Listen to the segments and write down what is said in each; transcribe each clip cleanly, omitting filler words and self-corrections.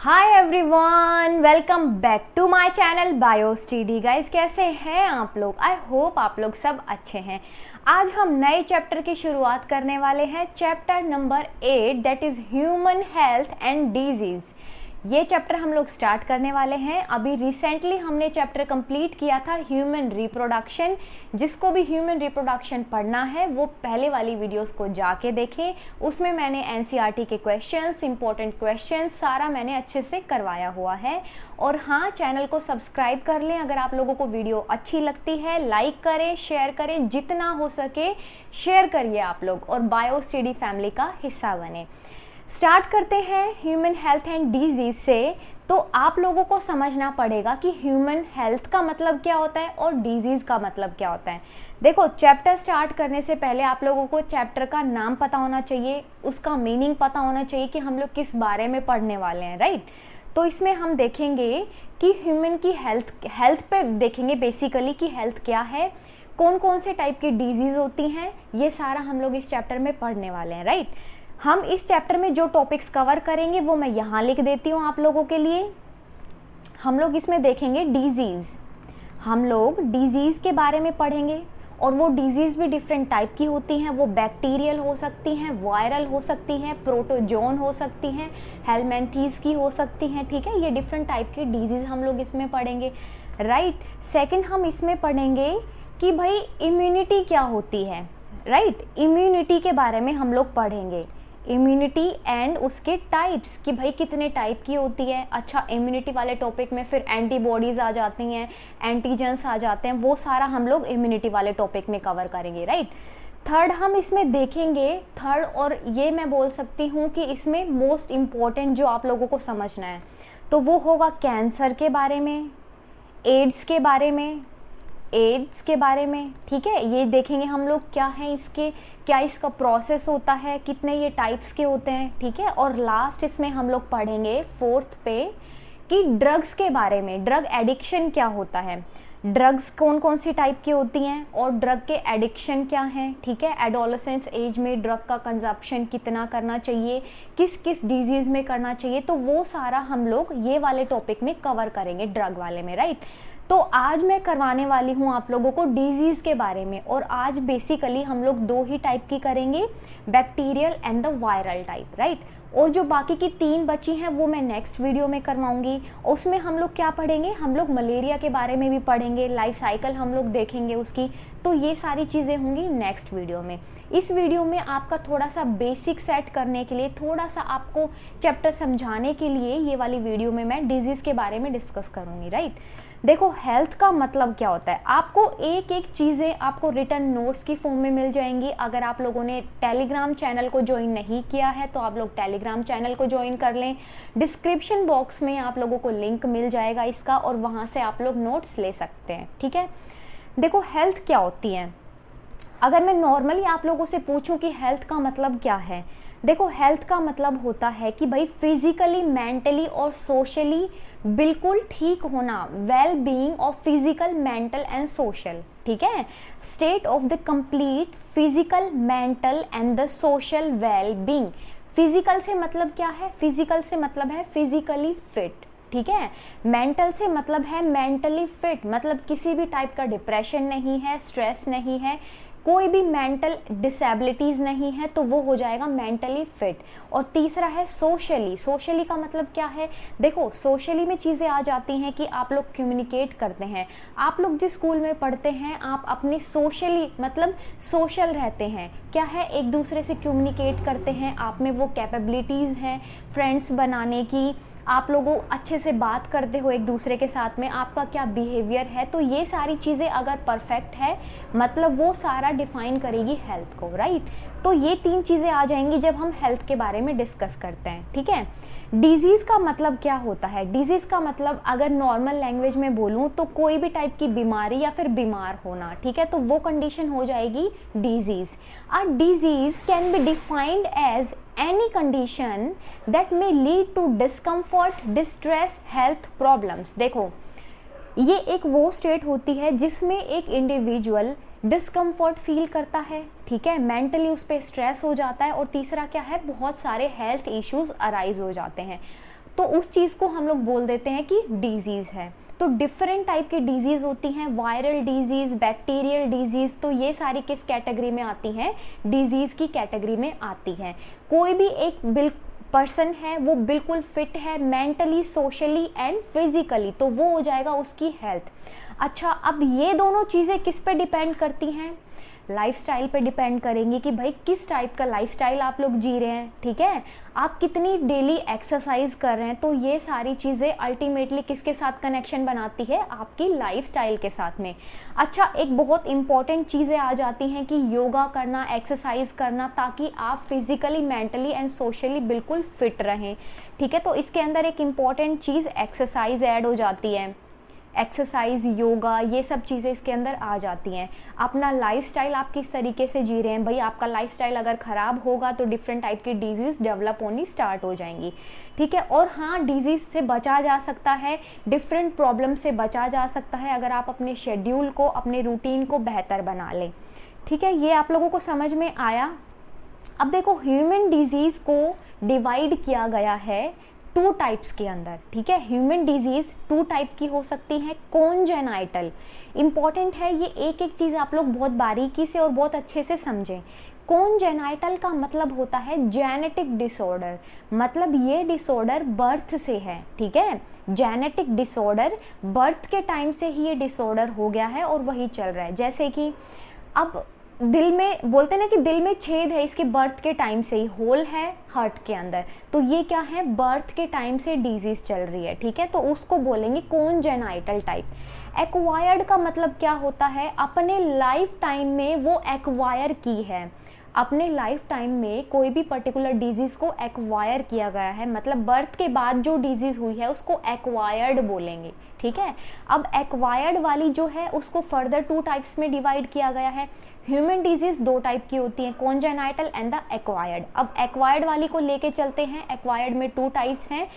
Hi everyone, welcome back to my channel BioStudy. Guys, कैसे हैं आप लोग? आई होप आप लोग सब अच्छे हैं। आज हम नए चैप्टर की शुरुआत करने वाले हैं, chapter number 8, that is human health and disease. ये चैप्टर हम लोग स्टार्ट करने वाले हैं। अभी रिसेंटली हमने चैप्टर कंप्लीट किया था ह्यूमन रिप्रोडक्शन। जिसको भी ह्यूमन रिप्रोडक्शन पढ़ना है वो पहले वाली वीडियोस को जाके देखें। उसमें मैंने एनसीईआरटी के क्वेश्चंस, इंपॉर्टेंट क्वेश्चंस सारा मैंने अच्छे से करवाया हुआ है। और हाँ, चैनल को सब्सक्राइब कर लें। अगर आप लोगों को वीडियो अच्छी लगती है लाइक करें, शेयर करें, जितना हो सके शेयर करिए आप लोग, और बायोस्टडी फैमिली का हिस्सा बने। स्टार्ट करते हैं ह्यूमन हेल्थ एंड डिजीज से। तो आप लोगों को समझना पड़ेगा कि ह्यूमन हेल्थ का मतलब क्या होता है और डिजीज का मतलब क्या होता है। देखो, चैप्टर स्टार्ट करने से पहले आप लोगों को चैप्टर का नाम पता होना चाहिए, उसका मीनिंग पता होना चाहिए कि हम लोग किस बारे में पढ़ने वाले हैं, राइट। तो इसमें हम देखेंगे कि ह्यूमन की हेल्थ पे देखेंगे बेसिकली कि हेल्थ क्या है, कौन कौन से टाइप की डिजीज होती हैं, ये सारा हम लोग इस चैप्टर में पढ़ने वाले हैं, राइट। हम इस चैप्टर में जो टॉपिक्स कवर करेंगे वो मैं यहाँ लिख देती हूँ आप लोगों के लिए। हम लोग इसमें देखेंगे डिजीज़। हम लोग डिजीज़ के बारे में पढ़ेंगे, और वो डिजीज़ भी डिफरेंट टाइप की होती हैं। वो बैक्टीरियल हो सकती हैं, वायरल हो सकती हैं, प्रोटोजोन हो सकती हैं, हेलमिंथीज की हो सकती हैं, ठीक है। ये डिफरेंट टाइप की डिजीज़ हम लोग इसमें पढ़ेंगे, राइट। सेकंड, हम इसमें पढ़ेंगे कि भाई इम्यूनिटी क्या होती है, राइट। इम्यूनिटी के बारे में हम लोग पढ़ेंगे, इम्यूनिटी एंड उसके टाइप्स, कि भाई कितने टाइप की होती है। अच्छा, इम्यूनिटी वाले टॉपिक में फिर एंटीबॉडीज आ जाती हैं, एंटीजेंस आ जाते हैं, वो सारा हम लोग इम्यूनिटी वाले टॉपिक में कवर करेंगे, राइट। थर्ड, हम इसमें देखेंगे, थर्ड और ये मैं बोल सकती हूँ कि इसमें मोस्ट इम्पॉर्टेंट जो आप लोगों को समझना है तो वो होगा कैंसर के बारे में, एड्स के बारे में, एड्स के बारे में, ठीक है। ये देखेंगे हम लोग क्या है इसके, क्या इसका प्रोसेस होता है, कितने ये टाइप्स के होते हैं, ठीक है। और लास्ट इसमें हम लोग पढ़ेंगे फोर्थ पे कि ड्रग्स के बारे में, ड्रग एडिक्शन क्या होता है, ड्रग्स कौन कौन सी टाइप की होती हैं और ड्रग के एडिक्शन क्या हैं, ठीक है। एडोलेसेंस एज में ड्रग का कंजप्शन कितना करना चाहिए, किस किस डिजीज़ में करना चाहिए, तो वो सारा हम लोग ये वाले टॉपिक में कवर करेंगे, ड्रग वाले में, राइट। तो आज मैं करवाने वाली हूँ आप लोगों को डिजीज़ के बारे में, और आज बेसिकली हम लोग दो ही टाइप की करेंगे, bacterial and the viral type, right. और जो बाकी की 3 बची हैं वो मैं नेक्स्ट वीडियो में करवाऊंगी। उसमें हम लोग क्या पढ़ेंगे, हम लोग मलेरिया के बारे में भी पढ़ेंगे, लाइफ साइकिल हम लोग देखेंगे उसकी। तो ये सारी चीज़ें होंगी नेक्स्ट वीडियो में। इस वीडियो में आपका थोड़ा सा बेसिक सेट करने के लिए, थोड़ा सा आपको चैप्टर समझाने के लिए ये वाली वीडियो में मैं डिजीज़ के बारे में डिस्कस करूँगी, राइट। देखो, हेल्थ का मतलब क्या होता है, आपको एक एक चीज़ें आपको रिटर्न नोट्स की फॉर्म में मिल जाएंगी। अगर आप लोगों ने टेलीग्राम चैनल को ज्वाइन नहीं किया है तो आप लोग टेलीग्राम चैनल को ज्वाइन कर लें। डिस्क्रिप्शन बॉक्स में आप लोगों को लिंक मिल जाएगा इसका, और वहाँ से आप लोग नोट्स ले सकते हैं, ठीक है। देखो, हेल्थ क्या होती है, अगर मैं नॉर्मली आप लोगों से पूछूं कि हेल्थ का मतलब क्या है, देखो हेल्थ का मतलब होता है कि भाई फिजिकली, मेंटली और सोशली बिल्कुल ठीक होना, well being of physical, mental and social, ठीक है। State of the complete physical, mental and the social well being. Physical से मतलब क्या है, फिजिकल से मतलब है फिजिकली फिट, ठीक है। मेंटल से मतलब है मेंटली फिट, मतलब किसी भी टाइप का डिप्रेशन नहीं है, स्ट्रेस नहीं है, कोई भी मेंटल डिसेबिलिटीज़ नहीं है, तो वो हो जाएगा मेंटली फिट। और तीसरा है सोशली। सोशली का मतलब क्या है, देखो सोशली में चीज़ें आ जाती हैं कि आप लोग कम्युनिकेट करते हैं। आप लोग जिस स्कूल में पढ़ते हैं आप अपनी सोशली मतलब सोशल रहते हैं, क्या है, एक दूसरे से कम्युनिकेट करते हैं, आप में वो कैपेबिलिटीज़ हैं फ्रेंड्स बनाने की, आप लोगों अच्छे से बात करते हो एक दूसरे के साथ में, आपका क्या बिहेवियर है। तो ये सारी चीज़ें अगर परफेक्ट है मतलब वो सारा डिफाइन करेगी हेल्थ को, राइट। तो ये 3 चीज़ें आ जाएंगी जब हम हेल्थ के बारे में डिस्कस करते हैं, ठीक है। डिजीज़ का मतलब क्या होता है, डिजीज़ का मतलब अगर नॉर्मल लैंग्वेज में बोलूँ तो कोई भी टाइप की बीमारी या फिर बीमार होना, ठीक है, तो वो कंडीशन हो जाएगी disease. A disease can be defined as any condition that may lead to discomfort, distress, health problems। देखो, ये एक वो स्टेट होती है जिसमें एक इंडिविजुअल डिस्कम्फर्ट फील करता है, ठीक है, मेंटली उस पर स्ट्रेस हो जाता है, और तीसरा क्या है, बहुत सारे हेल्थ इश्यूज अराइज हो जाते हैं। तो उस चीज़ को हम लोग बोल देते हैं कि डिजीज़ है। तो डिफरेंट टाइप की डिजीज़ होती हैं, वायरल डिजीज़, बैक्टीरियल डिजीज़, तो ये सारी किस कैटेगरी में आती हैं? डिजीज़ की कैटेगरी में आती हैं। कोई भी एक पर्सन है वो बिल्कुल फिट है मेंटली, सोशली एंड फिजिकली, तो वो हो जाएगा उसकी हेल्थ। अच्छा, अब ये दोनों चीज़ें किस पे डिपेंड करती हैं? लाइफस्टाइल पे डिपेंड करेंगी कि भाई किस टाइप का लाइफस्टाइल आप लोग जी रहे हैं, ठीक है, आप कितनी डेली एक्सरसाइज कर रहे हैं। तो ये सारी चीज़ें अल्टीमेटली किसके साथ कनेक्शन बनाती है? आपकी लाइफस्टाइल के साथ में। अच्छा, एक बहुत इंपॉर्टेंट चीज़ें आ जाती हैं कि योगा करना, एक्सरसाइज करना, ताकि आप फिजिकली, मेंटली एंड सोशली बिल्कुल फिट रहें, ठीक है। तो इसके अंदर एक इम्पॉर्टेंट चीज़ एक्सरसाइज ऐड हो जाती है। एक्सरसाइज, योगा, ये सब चीज़ें इसके अंदर आ जाती हैं। अपना लाइफस्टाइल आप किस तरीके से जी रहे हैं, भाई आपका लाइफस्टाइल अगर ख़राब होगा तो डिफरेंट टाइप की डिजीज़ डेवलप होनी स्टार्ट हो जाएंगी, ठीक है। और हाँ, डिजीज़ से बचा जा सकता है, डिफरेंट प्रॉब्लम से बचा जा सकता है अगर आप अपने शेड्यूल को, अपने रूटीन को बेहतर बना लें, ठीक है। ये आप लोगों को समझ में आया। अब देखो, ह्यूमन डिजीज़ को डिवाइड किया गया है 2 टाइप्स के अंदर, ठीक है। ह्यूमन डिजीज़ 2 टाइप की हो सकती हैं। कॉन्जेनाइटल, इंपॉर्टेंट है ये, एक एक चीज़ आप लोग बहुत बारीकी से और बहुत अच्छे से समझें। कॉन्जेनाइटल का मतलब होता है जेनेटिक डिसऑर्डर, मतलब ये डिसऑर्डर बर्थ से है, ठीक है। जेनेटिक डिसऑर्डर, बर्थ के टाइम से ही ये डिसऑर्डर हो गया है और वही चल रहा है। जैसे कि अब दिल में बोलते हैं ना कि दिल में छेद है, इसके बर्थ के टाइम से ही, होल है हार्ट के अंदर, तो ये क्या है? बर्थ के टाइम से डिजीज चल रही है, ठीक है। तो उसको बोलेंगे कॉन्जेनाइटल टाइप। एक्वायर्ड का मतलब क्या होता है? अपने लाइफ टाइम में वो एक्वायर की है, अपने लाइफ टाइम में कोई भी पर्टिकुलर डिजीज़ को एक्वायर किया गया है, मतलब बर्थ के बाद जो डिजीज़ हुई है उसको एक्वायर्ड बोलेंगे, ठीक है। अब एक्वायर्ड वाली जो है उसको फर्दर 2 टाइप्स में डिवाइड किया गया है। ह्यूमन डिजीज़ 2 टाइप की होती हैं, कॉन्जेनाइटल एंड द एक्वायर्ड। अब एक्वायर्ड वाली को लेके चलते हैं। एक्वायर्ड में 2 टाइप्स हैं,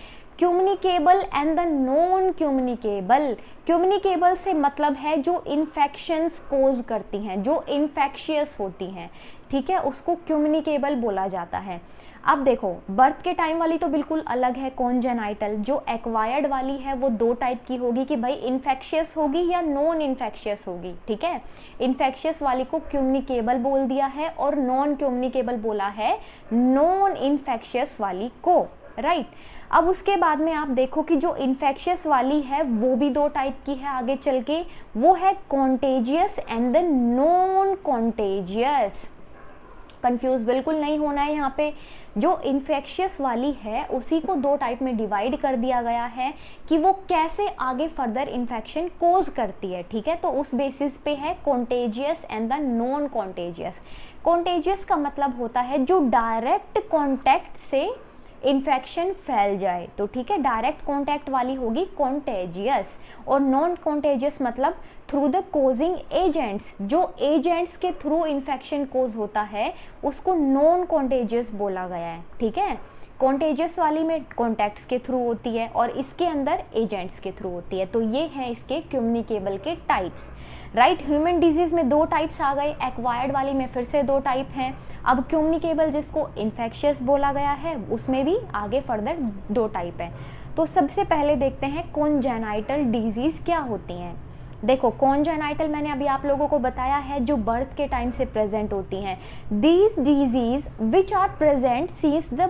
communicable and the non communicable. Communicable से मतलब है जो इन्फेक्शंस कोज करती हैं, जो इन्फेक्शियस होती हैं, ठीक है, उसको कम्युनिकेबल बोला जाता है। अब देखो, बर्थ के टाइम वाली तो बिल्कुल अलग है कॉन्जेनाइटल, जो एक्वायर्ड वाली है वो 2 टाइप की होगी कि भाई इन्फेक्शियस होगी या नॉन इन्फेक्शियस होगी, ठीक है। इन्फेक्शियस वाली को कम्युनिकेबल बोल दिया है और नॉन कम्युनिकेबल बोला है नॉन इन्फेक्शियस वाली को, राइट। अब उसके बाद में आप देखो कि जो इन्फेक्शियस वाली है वो भी 2 टाइप की है आगे चल के, वो है contagious and the non contagious. Confuse बिल्कुल नहीं होना है यहाँ पे। जो इन्फेक्शियस वाली है उसी को 2 टाइप में डिवाइड कर दिया गया है कि वो कैसे आगे फर्दर इन्फेक्शन कोज करती है, ठीक है। तो उस बेसिस पे है contagious and the non contagious. Contagious का मतलब होता है जो डायरेक्ट कॉन्टैक्ट से इन्फेक्शन फैल जाए, तो ठीक है, डायरेक्ट कॉन्टैक्ट वाली होगी कॉन्टेजियस। और नॉन कॉन्टेजियस मतलब थ्रू द कोजिंग एजेंट्स, जो एजेंट्स के थ्रू इन्फेक्शन कोज होता है उसको नॉन कॉन्टेजियस बोला गया है, ठीक है। कॉन्टेजियस वाली में कॉन्टैक्ट्स के थ्रू होती है और इसके अंदर एजेंट्स के थ्रू होती है। तो ये है इसके कम्युनिकेबल के टाइप्स, राइट। ह्यूमन डिजीज में 2 टाइप्स आ गए, एक्वायर्ड वाली में फिर से 2 टाइप हैं। अब कम्युनिकेबल जिसको इन्फेक्शियस बोला गया है उसमें भी आगे फर्दर 2 टाइप है। तो सबसे पहले देखते हैं कॉन्जेनाइटल डिजीज क्या होती हैं। देखो, कॉन्जेनाइटल मैंने अभी आप लोगों को बताया है जो बर्थ के टाइम से प्रेजेंट होती हैं। These disease which are present since the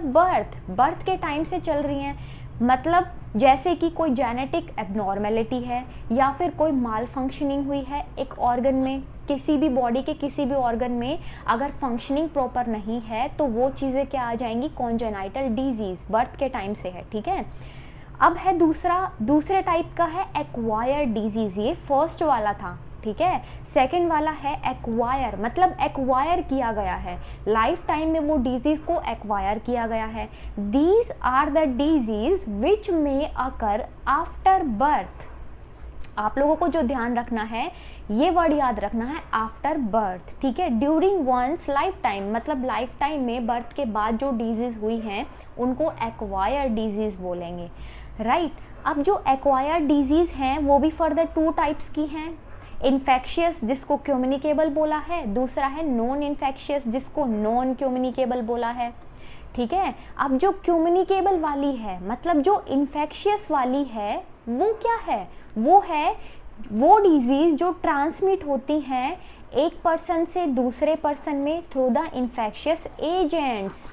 birth के टाइम से चल रही हैं, मतलब जैसे कि कोई जेनेटिक एबनॉर्मेलिटी है या फिर कोई माल फंक्शनिंग हुई है एक ऑर्गन में, किसी भी बॉडी के किसी भी ऑर्गन में अगर फंक्शनिंग प्रॉपर नहीं है तो वो चीज़ें क्या आ जाएंगी? कॉन्जेनाइटल डिजीज, बर्थ के टाइम से है, ठीक है। अब है दूसरे टाइप का है एक्वायर्ड डिजीज, ये फर्स्ट वाला था, ठीक है। सेकंड वाला है एक्वायर, मतलब एक्वायर किया गया है, लाइफ टाइम में वो डिजीज को एक्वायर किया गया है। These are the disease which में अकर आफ्टर बर्थ। आप लोगों को जो ध्यान रखना है, ये वर्ड याद रखना है, आफ्टर बर्थ, ठीक है। ड्यूरिंग वंस लाइफ टाइम, मतलब लाइफ टाइम में बर्थ के बाद जो डिजीज हुई हैं उनको एक्वायर्ड डिजीज बोलेंगे, राइट। अब जो एक्वायर्ड डिजीज हैं वो भी फर्दर 2 टाइप्स की हैं। इन्फेक्शियस जिसको कम्युनिकेबल बोला है, दूसरा है नॉन इन्फेक्शियस जिसको नॉन कम्युनिकेबल बोला है, ठीक है। अब जो कम्युनिकेबल वाली है, मतलब जो इन्फेक्शियस वाली है, वो क्या है, वो है वो डिजीज़ जो ट्रांसमिट होती हैं एक पर्सन से दूसरे पर्सन में थ्रू द इन्फेक्शियस एजेंट्स।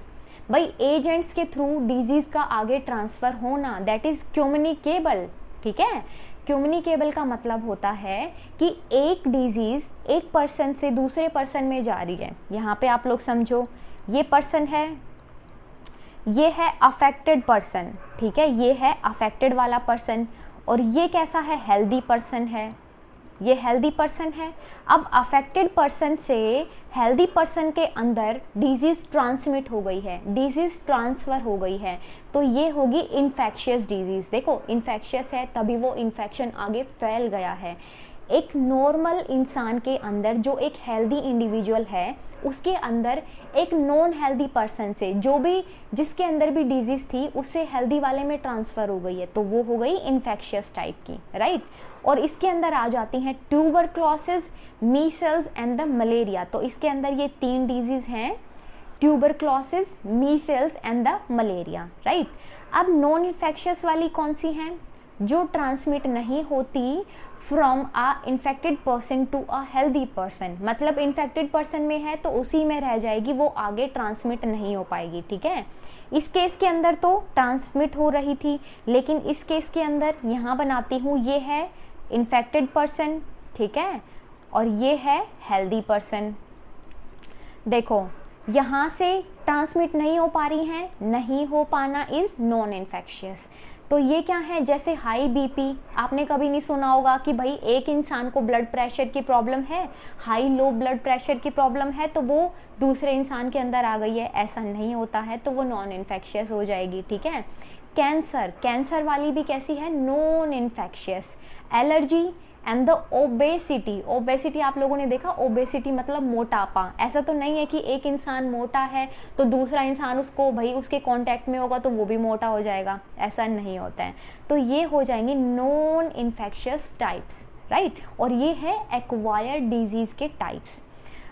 भाई एजेंट्स के थ्रू डिजीज़ का आगे ट्रांसफ़र होना, दैट इज़ कम्युनिकेबल। ठीक है, कम्युनिकेबल का मतलब होता है कि एक डिजीज़ एक पर्सन से दूसरे पर्सन में जा रही है। यहाँ पे आप लोग समझो, ये पर्सन है, ये है अफेक्टेड पर्सन, ठीक है, ये है अफेक्टेड वाला पर्सन, और ये कैसा है, हेल्दी पर्सन है, ये हेल्दी पर्सन है। अब अफेक्टेड पर्सन से हेल्दी पर्सन के अंदर डिजीज़ ट्रांसमिट हो गई है, डिजीज़ ट्रांसफ़र हो गई है, तो ये होगी इन्फेक्शियस डिजीज़। देखो इन्फेक्शियस है तभी वो इन्फेक्शन आगे फैल गया है। एक नॉर्मल इंसान के अंदर जो एक हेल्दी इंडिविजुअल है, उसके अंदर एक नॉन हेल्दी पर्सन से जो भी जिसके अंदर भी डिजीज़ थी उससे हेल्दी वाले में ट्रांसफ़र हो गई है, तो वो हो गई इन्फेक्शियस टाइप की, राइट। और इसके अंदर आ जाती हैं tuberculosis, measles and the malaria. तो इसके अंदर ये 3 डिजीज़ हैं, tuberculosis, measles and the malaria, right. अब नॉन इन्फेक्शियस वाली कौन सी हैं, जो ट्रांसमिट नहीं होती from a infected person to a healthy person. मतलब इन्फेक्टेड पर्सन में है तो उसी में रह जाएगी, वो आगे ट्रांसमिट नहीं हो पाएगी। ठीक है, इस केस के अंदर तो ट्रांसमिट हो रही थी, लेकिन इस केस के अंदर यहाँ बनाती हूँ, ये है इन्फेक्टेड पर्सन, ठीक है, और ये है हेल्दी पर्सन। देखो यहाँ से ट्रांसमिट नहीं हो पा रही हैं, नहीं हो पाना इज़ नॉन इन्फेक्शियस। तो ये क्या है, जैसे हाई बीपी, आपने कभी नहीं सुना होगा कि भाई एक इंसान को ब्लड प्रेशर की प्रॉब्लम है, हाई लो ब्लड प्रेशर की प्रॉब्लम है, तो वो दूसरे इंसान के अंदर आ गई है, ऐसा नहीं होता है, तो वो नॉन इन्फेक्शियस हो जाएगी। ठीक है, कैंसर, कैंसर वाली भी कैसी है, non infectious. Allergy and the obesity, obesity आप लोगों ने देखा, ओबेसिटी मतलब मोटापा। ऐसा तो नहीं है कि एक इंसान मोटा है तो दूसरा इंसान उसको भाई उसके कांटेक्ट में होगा तो वो भी मोटा हो जाएगा, ऐसा नहीं होता है। तो ये हो जाएंगे नॉन इन्फेक्शियस टाइप्स, राइट। और ये है एक्वायर्ड डिजीज़ के टाइप्स।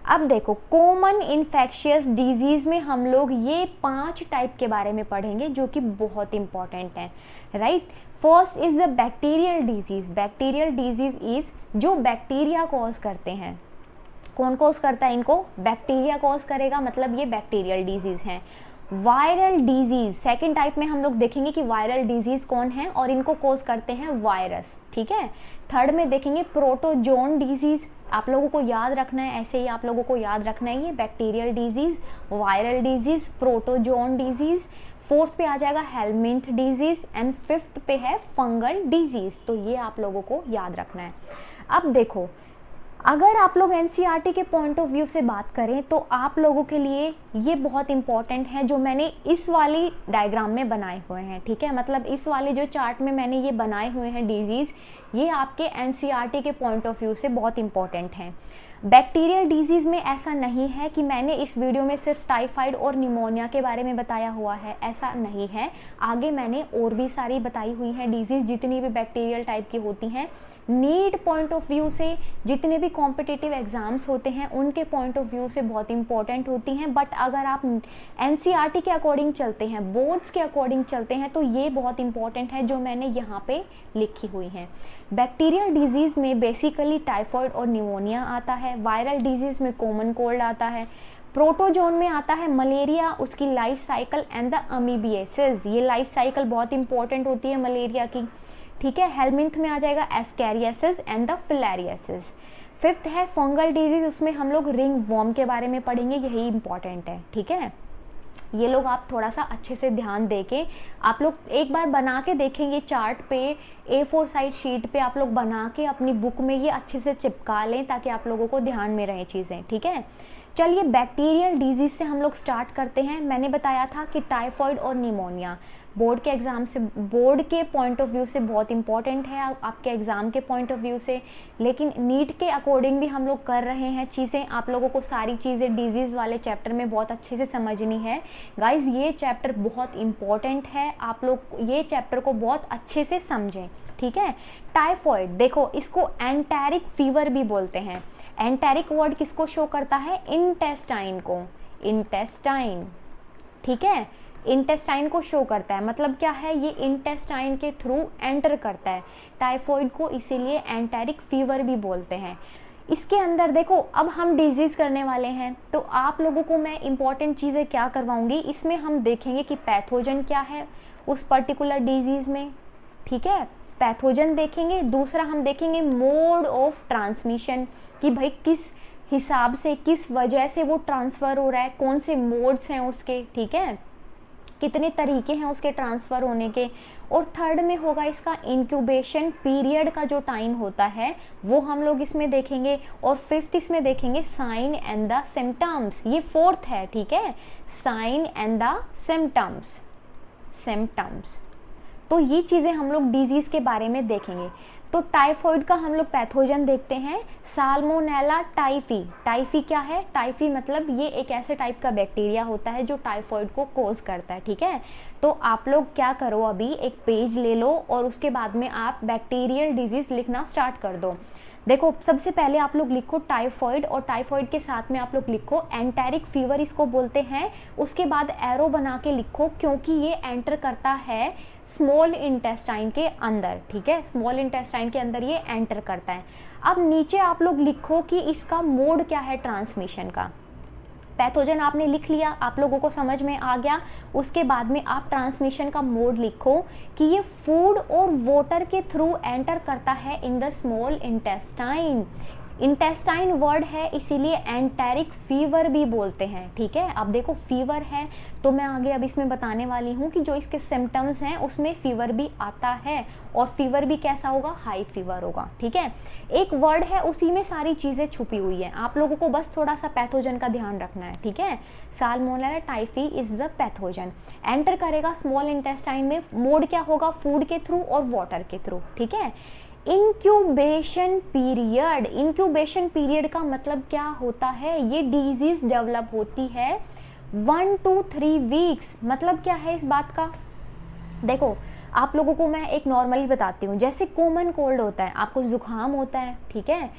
अब देखो कॉमन इन्फेक्शियस डिजीज़ में हम लोग ये 5 टाइप के बारे में पढ़ेंगे जो कि बहुत इंपॉर्टेंट हैं, right. First is the bacterial disease. Bacterial disease is जो बैक्टीरिया कॉज करते हैं। कौन कॉज करता है इनको, बैक्टीरिया कॉज करेगा, मतलब ये बैक्टीरियल डिजीज़ हैं। वायरल डिजीज़, सेकेंड टाइप में हम लोग देखेंगे कि वायरल डिजीज़ कौन है और इनको कॉज करते हैं वायरस, ठीक है। थर्ड में देखेंगे प्रोटोजोन डिजीज़, आप लोगों को याद रखना है, ऐसे ही आप लोगों को याद रखना है, ये bacterial disease, viral disease, protozoan disease. Fourth पे आ जाएगा हेलमिंथ डिजीज़ एंड फिफ्थ पे है फंगल डिजीज़। तो ये आप लोगों को याद रखना है। अब देखो अगर आप लोग एनसीईआरटी के पॉइंट ऑफ व्यू से बात करें तो आप लोगों के लिए ये बहुत इंपॉर्टेंट है जो मैंने इस वाली डायग्राम में बनाए हुए हैं, ठीक है। मतलब इस वाले जो चार्ट में मैंने ये बनाए हुए हैं डिजीज़, ये आपके एनसीईआरटी के पॉइंट ऑफ व्यू से बहुत इंपॉर्टेंट हैं। बैक्टीरियल डिजीज़ में ऐसा नहीं है कि मैंने इस वीडियो में सिर्फ टाइफाइड और निमोनिया के बारे में बताया हुआ है, ऐसा नहीं है। आगे मैंने और भी सारी बताई हुई हैं डिजीज़, जितनी भी बैक्टीरियल टाइप की होती हैं। नीट पॉइंट ऑफ व्यू से जितने भी कॉम्पिटिटिव एग्ज़ाम्स होते हैं उनके पॉइंट ऑफ व्यू से बहुत इंपॉर्टेंट होती हैं। बट अगर आप एनसीईआरटी के अकॉर्डिंग चलते हैं, बोर्ड्स के अकॉर्डिंग चलते हैं, तो ये बहुत इंपॉर्टेंट है जो मैंने यहाँ पे लिखी हुई हैं। बैक्टीरियल डिजीज़ में बेसिकली टाइफाइड और निमोनिया आता है। वायरल डिजीज़ में कॉमन कोल्ड आता है। प्रोटोजोन में आता है मलेरिया, उसकी लाइफ साइकिल एंड द अमीबिएसिस। ये लाइफ साइकिल बहुत इंपॉर्टेंट होती है मलेरिया की, ठीक है। हेलमिंथ में आ जाएगा ascariasis and the filariasis. Fifth है फंगल डिजीज़, उसमें हम लोग रिंग वॉर्म के बारे में पढ़ेंगे, यही इंपॉर्टेंट है, ठीक है। ये लोग आप थोड़ा सा अच्छे से ध्यान देके आप लोग एक बार बना के देखेंगे चार्ट पे, A4 साइज शीट पे आप लोग बना के अपनी बुक में ये अच्छे से चिपका लें ताकि आप लोगों को ध्यान में रहे चीज़ें, ठीक है। चलिए बैक्टीरियल डिजीज़ से हम लोग स्टार्ट करते हैं। मैंने बताया था कि टाइफाइड और निमोनिया बोर्ड के एग्ज़ाम से, बोर्ड के पॉइंट ऑफ व्यू से बहुत इंपॉर्टेंट है, आपके एग्ज़ाम के पॉइंट ऑफ व्यू से, लेकिन नीट के अकॉर्डिंग भी हम लोग कर रहे हैं चीज़ें। आप लोगों को सारी चीज़ें डिजीज़ वाले चैप्टर में बहुत अच्छे से समझनी है गाइज। ये चैप्टर बहुत इंपॉर्टेंट है, आप लोग ये चैप्टर को बहुत अच्छे से समझें, ठीक है। टाइफाइड, देखो इसको एंटेरिक फीवर भी बोलते हैं। एंटेरिक वर्ड किसको शो करता है, इंटेस्टाइन को, इंटेस्टाइन, ठीक है, इंटेस्टाइन को शो करता है। मतलब क्या है, ये इंटेस्टाइन के थ्रू एंटर करता है। टाइफॉइड को इसीलिए एंटेरिक फीवर भी बोलते हैं। इसके अंदर देखो, अब हम डिजीज़ करने वाले हैं, तो आप लोगों को मैं इंपॉर्टेंट चीज़ें क्या करवाऊंगी, इसमें हम देखेंगे कि पैथोजन क्या है उस पर्टिकुलर डिजीज़ में, ठीक है, पैथोजन देखेंगे। दूसरा हम देखेंगे मोड ऑफ ट्रांसमिशन, कि भाई किस हिसाब से, किस वजह से वो ट्रांसफ़र हो रहा है, कौन से मोड्स हैं उसके, ठीक है, कितने तरीके हैं उसके ट्रांसफ़र होने के। और थर्ड में होगा इसका इंक्यूबेशन पीरियड का जो टाइम होता है वो हम लोग इसमें देखेंगे। और फिफ्थ इसमें देखेंगे साइन एंड द सिम्टम्स, ये फोर्थ है, ठीक है, साइन एंड द सिम्टम्स। तो ये चीज़ें हम लोग डिजीज़ के बारे में देखेंगे। तो टाइफॉइड का हम लोग पैथोजन देखते हैं, साल्मोनेला टाइफी। टाइफी क्या है, टाइफी मतलब ये एक ऐसे टाइप का बैक्टीरिया होता है जो टाइफॉइड को कोज करता है, ठीक है। तो आप लोग क्या करो, अभी एक पेज ले लो और उसके बाद में आप बैक्टीरियल डिजीज़ लिखना स्टार्ट कर दो। देखो, सबसे पहले आप लोग लिखो टाइफॉइड, और टाइफॉइड के साथ में आप लोग लिखो एंटेरिक फीवर, इसको बोलते हैं। उसके बाद एरो बना के लिखो, क्योंकि ये एंटर करता है स्मॉल इंटेस्टाइन के अंदर, ठीक है, स्मॉल इंटेस्टाइन के अंदर ये एंटर करता है। अब नीचे आप लोग लिखो कि इसका मोड क्या है ट्रांसमिशन का। पैथोजन आपने लिख लिया, आप लोगों को समझ में आ गया। उसके बाद में आप ट्रांसमिशन का मोड लिखो कि ये फूड और वाटर के थ्रू एंटर करता है in the small intestine. Intestine word है, इसीलिए एंटेरिक फीवर भी बोलते हैं, ठीक है। अब देखो, फीवर है तो मैं आगे अब इसमें बताने वाली हूँ कि जो इसके सिम्टम्स हैं उसमें फीवर भी आता है, और फीवर भी कैसा होगा, हाई फीवर होगा, ठीक है। एक वर्ड है, उसी में सारी चीज़ें छुपी हुई हैं, आप लोगों को बस थोड़ा सा पैथोजन का ध्यान रखना है, ठीक है। Salmonella typhi is the pathogen, enter करेगा स्मॉल इंटेस्टाइन में। मोड क्या होगा, फूड के थ्रू और वाटर के थ्रू, ठीक है। इंक्यूबेशन पीरियड, इंक्यूबेशन पीरियड का मतलब क्या होता है, ये डिजीज डेवलप होती है 1 to 3 वीक्स। मतलब क्या है इस बात का, देखो आप लोगों को मैं एक नॉर्मली बताती हूँ। जैसे कॉमन कोल्ड होता है, आपको जुकाम होता है, ठीक है,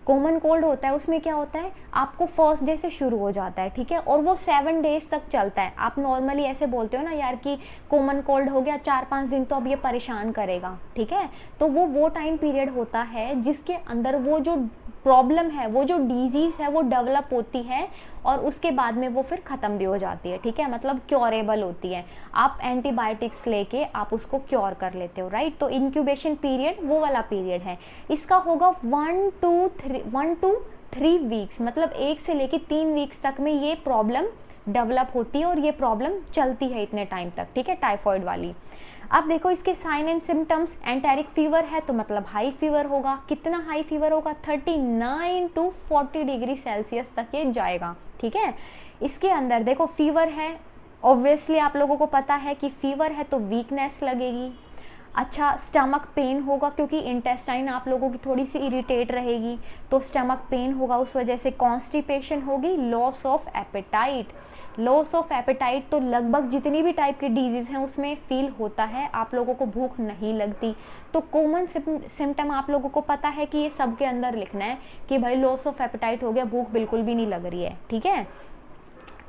कॉमन कोल्ड होता है, उसमें क्या होता है, आपको फर्स्ट डे से शुरू हो जाता है, ठीक है, और वो 7 डेज तक चलता है। आप नॉर्मली ऐसे बोलते हो ना यार कि कॉमन कोल्ड हो गया 4-5 दिन, तो अब ये परेशान करेगा, ठीक है। तो वो टाइम पीरियड होता है जिसके अंदर वो जो प्रॉब्लम है, वो जो डिजीज़ है वो डेवलप होती है, और उसके बाद में वो फिर ख़त्म भी हो जाती है, ठीक है, मतलब क्योरेबल होती है। आप एंटीबायोटिक्स लेके आप उसको क्योर कर लेते हो, राइट। तो इंक्यूबेशन पीरियड वो वाला पीरियड है, इसका होगा 1 to 3 वीक्स, मतलब 1 से लेके 3 वीक्स तक में ये प्रॉब्लम डेवलप होती है, और ये प्रॉब्लम चलती है इतने टाइम तक, ठीक है, टाइफॉइड वाली। अब देखो इसके sign and symptoms, enteric fever है तो मतलब हाई फीवर होगा। कितना हाई फीवर होगा, 39 to 40 डिग्री सेल्सियस तक ये जाएगा, ठीक है। इसके अंदर देखो फीवर है, ऑब्वियसली आप लोगों को पता है कि फीवर है तो वीकनेस लगेगी। अच्छा, स्टमक पेन होगा, क्योंकि इंटेस्टाइन आप लोगों की थोड़ी सी इरिटेट रहेगी, तो स्टमक पेन होगा, उस वजह से कॉन्स्टिपेशन होगी। Loss of appetite, loss of appetite तो लगभग जितनी भी टाइप की डिजीज़ हैं उसमें फील होता है, आप लोगों को भूख नहीं लगती। तो कॉमन सिम्टम आप लोगों को पता है कि ये सब के अंदर लिखना है कि भाई लॉस ऑफ एपेटाइट हो गया, भूख बिल्कुल भी नहीं लग रही है, ठीक है।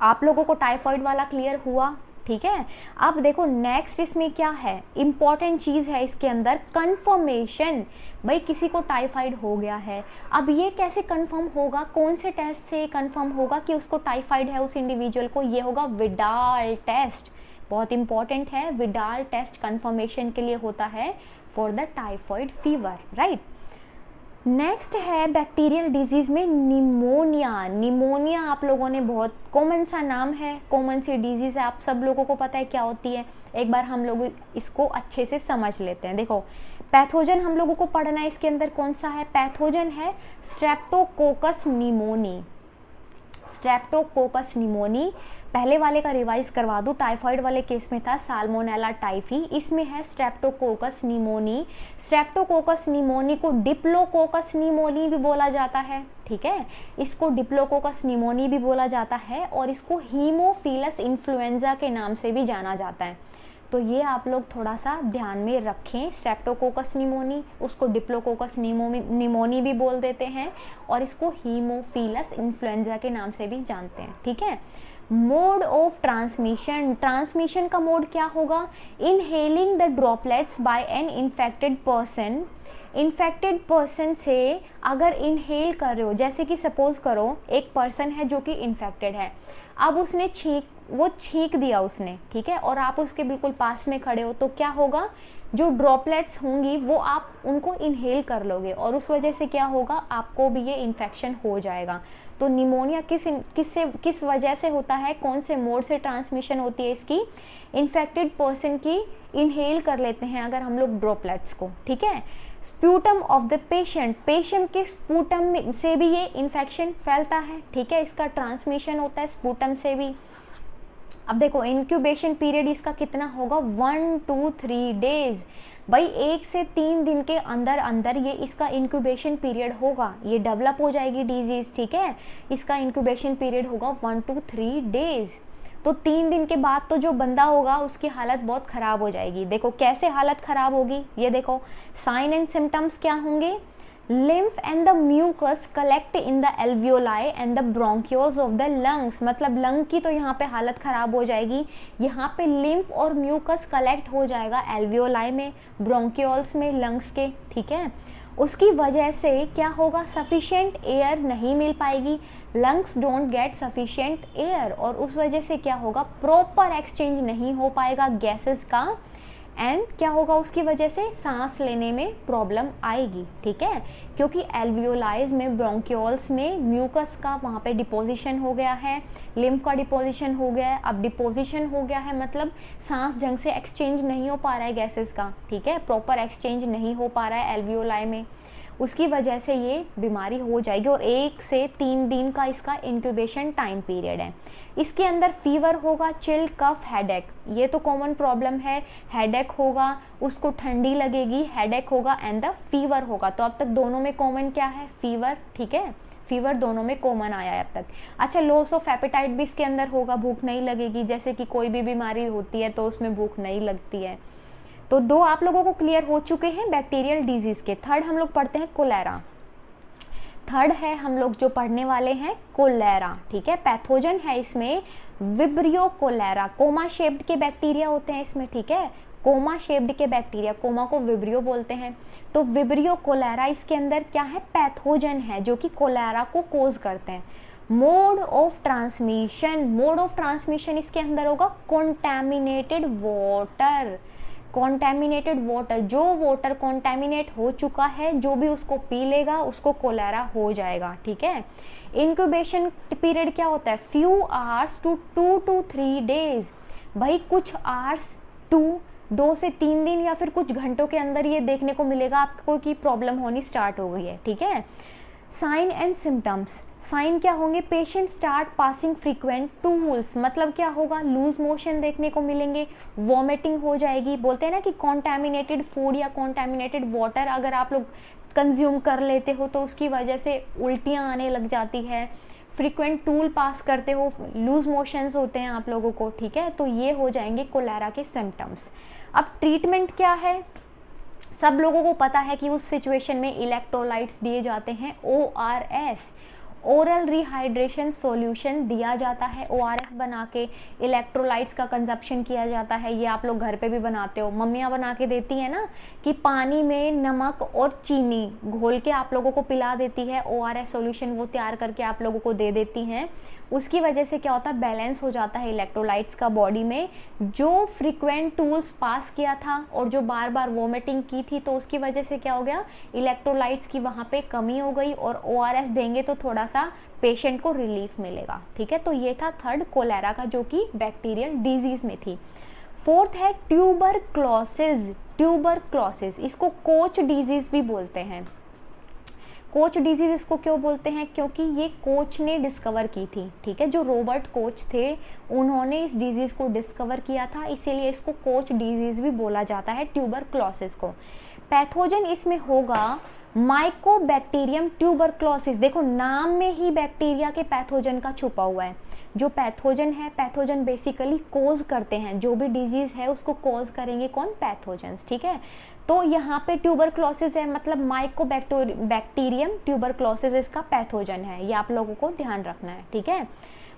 आप लोगों को टाइफॉइड वाला क्लियर हुआ, ठीक है। अब देखो नेक्स्ट इसमें क्या है, इंपॉर्टेंट चीज़ है इसके अंदर, कंफर्मेशन। भाई किसी को टाइफाइड हो गया है, अब ये कैसे कंफर्म होगा, कौन से टेस्ट से कंफर्म होगा कि उसको टाइफाइड है उस इंडिविजुअल को, ये होगा विडाल टेस्ट। बहुत इंपॉर्टेंट है, विडाल टेस्ट कंफर्मेशन के लिए होता है for the typhoid fever, right. Next है बैक्टीरियल डिजीज़ में निमोनिया। निमोनिया आप लोगों ने बहुत कॉमन सा नाम है, कॉमन सी डिजीज़ है, आप सब लोगों को पता है क्या होती है। एक बार हम लोग इसको अच्छे से समझ लेते हैं। देखो पैथोजन हम लोगों को पढ़ना है, इसके अंदर कौन सा है, पैथोजन है स्ट्रेप्टोकोकस निमोनी। स्ट्रेप्टोकोकस निमोनी, पहले वाले का रिवाइज करवा दूं, टाइफॉइड वाले केस में था साल्मोनेला टाइफी, इसमें है स्ट्रेप्टोकोकस निमोनी। स्ट्रेप्टोकोकस निमोनी को डिप्लोकोकस निमोनी भी बोला जाता है, ठीक है, इसको डिप्लोकोकस निमोनी भी बोला जाता है, और इसको हीमोफिलस इन्फ्लुएंजा के नाम से भी जाना जाता है। तो ये आप लोग थोड़ा सा ध्यान में रखें। स्ट्रेप्टोकोकस निमोनी, उसको डिप्लोकोकस निमोनी भी बोल देते हैं, और इसको हीमोफिलस इन्फ्लुएंजा के नाम से भी जानते हैं, ठीक है। मोड ऑफ ट्रांसमिशन, ट्रांसमिशन का मोड क्या होगा? Inhaling the droplets by an infected person. Infected person से अगर इनहेल कर रहे हो, जैसे कि सपोज करो एक पर्सन है जो कि इन्फेक्टेड है, अब उसने छींक दिया उसने, ठीक है, और आप उसके बिल्कुल पास में खड़े हो, तो क्या होगा? जो ड्रॉपलेट्स होंगी वो आप उनको इनहेल कर लोगे, और उस वजह से क्या होगा? आपको भी ये इन्फेक्शन हो जाएगा। तो निमोनिया किस वजह से होता है? कौन से मोड से ट्रांसमिशन होती है इसकी? इन्फेक्टेड पर्सन की इनहेल कर लेते हैं अगर हम लोग ड्रॉपलेट्स को, ठीक है। Sputum of the patient, patient के स्पूटम से भी ये इन्फेक्शन फैलता है, ठीक है, इसका ट्रांसमिशन होता है स्पूटम से भी। अब देखो इंक्यूबेशन पीरियड इसका कितना होगा? 1 to 3 डेज। भाई 1 से 3 दिन के अंदर अंदर ये इसका इंक्यूबेशन पीरियड होगा, ये डेवलप हो जाएगी डिजीज, ठीक है। इसका इंक्यूबेशन पीरियड होगा 1 to 3 डेज। तो 3 दिन के बाद तो जो बंदा होगा उसकी हालत बहुत ख़राब हो जाएगी। देखो कैसे हालत ख़राब होगी, ये देखो साइन एंड सिम्टम्स क्या होंगे? lymph and the mucus collect in the alveoli and the bronchioles of the lungs, मतलब लंग की तो यहाँ पे हालत ख़राब हो जाएगी। यहाँ पे lymph और mucus कलेक्ट हो जाएगा alveoli में, bronchioles में, लंग्स के, ठीक है। उसकी वजह से क्या होगा? सफिशिएंट एयर नहीं मिल पाएगी, lungs don't get sufficient air, और उस वजह से क्या होगा? प्रॉपर एक्सचेंज नहीं हो पाएगा गैसेस का, एंड क्या होगा? उसकी वजह से सांस लेने में प्रॉब्लम आएगी, ठीक है, क्योंकि एल्वियोलाइज में, ब्रोंकियोल्स में म्यूकस का वहाँ पे डिपोजिशन हो गया है, लिम्फ का डिपोजिशन हो गया है। अब डिपोजिशन हो गया है मतलब सांस ढंग से एक्सचेंज नहीं हो पा रहा है गैसेस का, ठीक है, प्रॉपर एक्सचेंज नहीं हो पा रहा है एल्वियोलाई में, उसकी वजह से ये बीमारी हो जाएगी। और 1 से 3 दिन का इसका इंक्यूबेशन टाइम पीरियड है। इसके अंदर फीवर होगा, चिल, कफ, हेडेक, ये तो कॉमन प्रॉब्लम है। हेडेक होगा, उसको ठंडी लगेगी, हेडेक होगा एंड द फीवर होगा। तो अब तक दोनों में कॉमन क्या है? फीवर, ठीक है, फीवर दोनों में कॉमन आया है अब तक। अच्छा, लॉस ऑफ एपेटाइट भी इसके अंदर होगा, भूख नहीं लगेगी, जैसे कि कोई भी बीमारी होती है तो उसमें भूख नहीं लगती है। तो 2 आप लोगों को क्लियर हो चुके हैं बैक्टीरियल डिजीज के। थर्ड हम लोग पढ़ते हैं कोलेरा। थर्ड है हम लोग जो पढ़ने वाले हैं कोलेरा, ठीक है। पैथोजन है इसमें विब्रियो कोलेरा, कोमा शेप्ड के बैक्टीरिया होते हैं इसमें, ठीक है, कोमा शेप्ड के बैक्टीरिया, कोमा को विब्रियो बोलते हैं। तो विब्रियो कोलेरा इसके अंदर क्या है? पैथोजन है जो कि कोलेरा को कोज करते हैं। Mode of transmission, mode of transmission इसके अंदर होगा कॉन्टैमिनेटेड वाटर। कॉन्टैमिनेटेड वाटर, जो वाटर कॉन्टैमिनेट हो चुका है, जो भी उसको पी लेगा उसको कोलेरा हो जाएगा, ठीक है। इंक्यूबेशन पीरियड क्या होता है? Few hours to 2 to 3 days. भाई कुछ आवर्स, 2 से 3 दिन या फिर कुछ घंटों के अंदर ये देखने को मिलेगा आपको कि प्रॉब्लम होनी स्टार्ट हो गई है, ठीक है। साइन एंड सिम्टम्स, साइन क्या होंगे? Patient start passing frequent tools, मतलब क्या होगा? लूज मोशन देखने को मिलेंगे, वॉमिटिंग हो जाएगी। बोलते हैं ना कि कॉन्टैमिनेटेड फूड या कॉन्टैमिनेटेड वाटर अगर आप लोग कंज्यूम कर लेते हो तो उसकी वजह से उल्टियाँ आने लग जाती है। फ्रीक्वेंट टूल पास करते हो, लूज मोशंस होते हैं आप लोगों को, ठीक है। तो ये हो जाएंगे कोलेरा के सिम्टम्स। अब ट्रीटमेंट क्या है? सब लोगों को पता है कि उस सिचुएशन में इलेक्ट्रोलाइट्स दिए जाते हैं, ORS, ओरल रिहाइड्रेशन सॉल्यूशन दिया जाता है, ORS बना के इलेक्ट्रोलाइट्स का कंजप्शन किया जाता है। ये आप लोग घर पे भी बनाते हो, मम्मियाँ बना के देती हैं ना कि पानी में नमक और चीनी घोल के आप लोगों को पिला देती है, ORS सॉल्यूशन वो तैयार करके आप लोगों को दे देती हैं। उसकी वजह से क्या होता है? बैलेंस हो जाता है इलेक्ट्रोलाइट्स का बॉडी में। जो फ्रीक्वेंट टूल्स पास किया था और जो बार बार वॉमिटिंग की थी, तो उसकी वजह से क्या हो गया? इलेक्ट्रोलाइट्स की वहाँ पे कमी हो गई, और ORS देंगे तो थोड़ा सा पेशेंट को रिलीफ मिलेगा, ठीक है। तो ये था थर्ड कोलेरा का, जो कि बैक्टीरियल डिजीज में थी। फोर्थ है ट्यूबरक्लोसिस। ट्यूबरक्लोसिस इसको कोच डिजीज भी बोलते हैं। कोच डिजीज इसको क्यों बोलते हैं? क्योंकि ये कोच ने डिस्कवर की थी, ठीक है, जो रॉबर्ट कोच थे उन्होंने इस डिजीज को डिस्कवर किया था, इसीलिए इसको कोच डिजीज भी बोला जाता है ट्यूबरक्लोसिस को। पैथोजन इसमें होगा माइकोबैक्टीरियम ट्यूबरक्लोसिस, देखो नाम में ही बैक्टीरिया के पैथोजन का छुपा हुआ है। जो पैथोजन है, पैथोजन बेसिकली कोज करते हैं, जो भी डिजीज है उसको कोज करेंगे कौन, पैथोजेंस, ठीक है। तो यहाँ पे ट्यूबरक्लोसिस है, मतलब माइकोबैक्टीरियम ट्यूबरक्लोसिस इसका पैथोजन है, ये आप लोगों को ध्यान रखना है, ठीक है।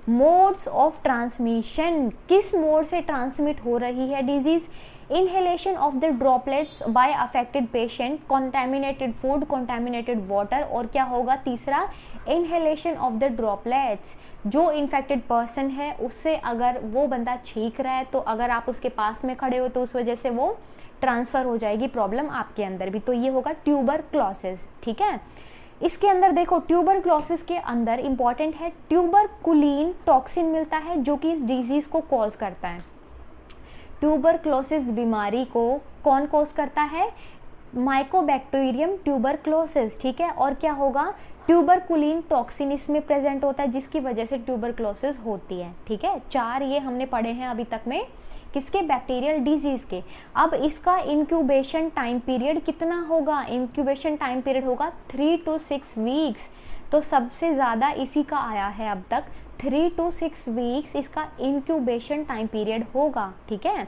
मोड्स ऑफ ट्रांसमिशन, किस मोड से ट्रांसमिट हो रही है disease, inhalation of the droplets by affected patient, contaminated food, contaminated water, और क्या होगा तीसरा, इनहेलेशन ऑफ द ड्रॉपलेट्स, जो इन्फेक्टेड पर्सन है उससे अगर वो बंदा छींक रहा है तो अगर आप उसके पास में खड़े हो तो उस वजह से वो ट्रांसफर हो जाएगी प्रॉब्लम आपके अंदर भी, तो ये होगा ट्यूबरक्लोसिस, ठीक है। इसके अंदर देखो ट्यूबरक्लोसिस के अंदर इंपॉर्टेंट है, ट्यूबरकुलिन टॉक्सिन मिलता है जो कि इस डिजीज को कॉज करता है। ट्यूबरक्लोसिस बीमारी को कौन कॉज करता है, माइकोबैक्टीरियम ट्यूबरक्लोसिस, ठीक है। और क्या होगा, ट्यूबरकुलिन टॉक्सिन इसमें प्रेजेंट होता है जिसकी वजह से ट्यूबरक्लोसिस होती है, ठीक है। 4 ये हमने पढ़े हैं अभी तक में, किसके, बैक्टीरियल डिजीज के। अब इसका इंक्यूबेशन टाइम पीरियड कितना होगा, इंक्यूबेशन टाइम पीरियड होगा 3 to 6 वीक्स, तो सबसे ज़्यादा इसी का आया है अब तक, 3 to 6 वीक्स इसका इंक्यूबेशन टाइम पीरियड होगा, ठीक है।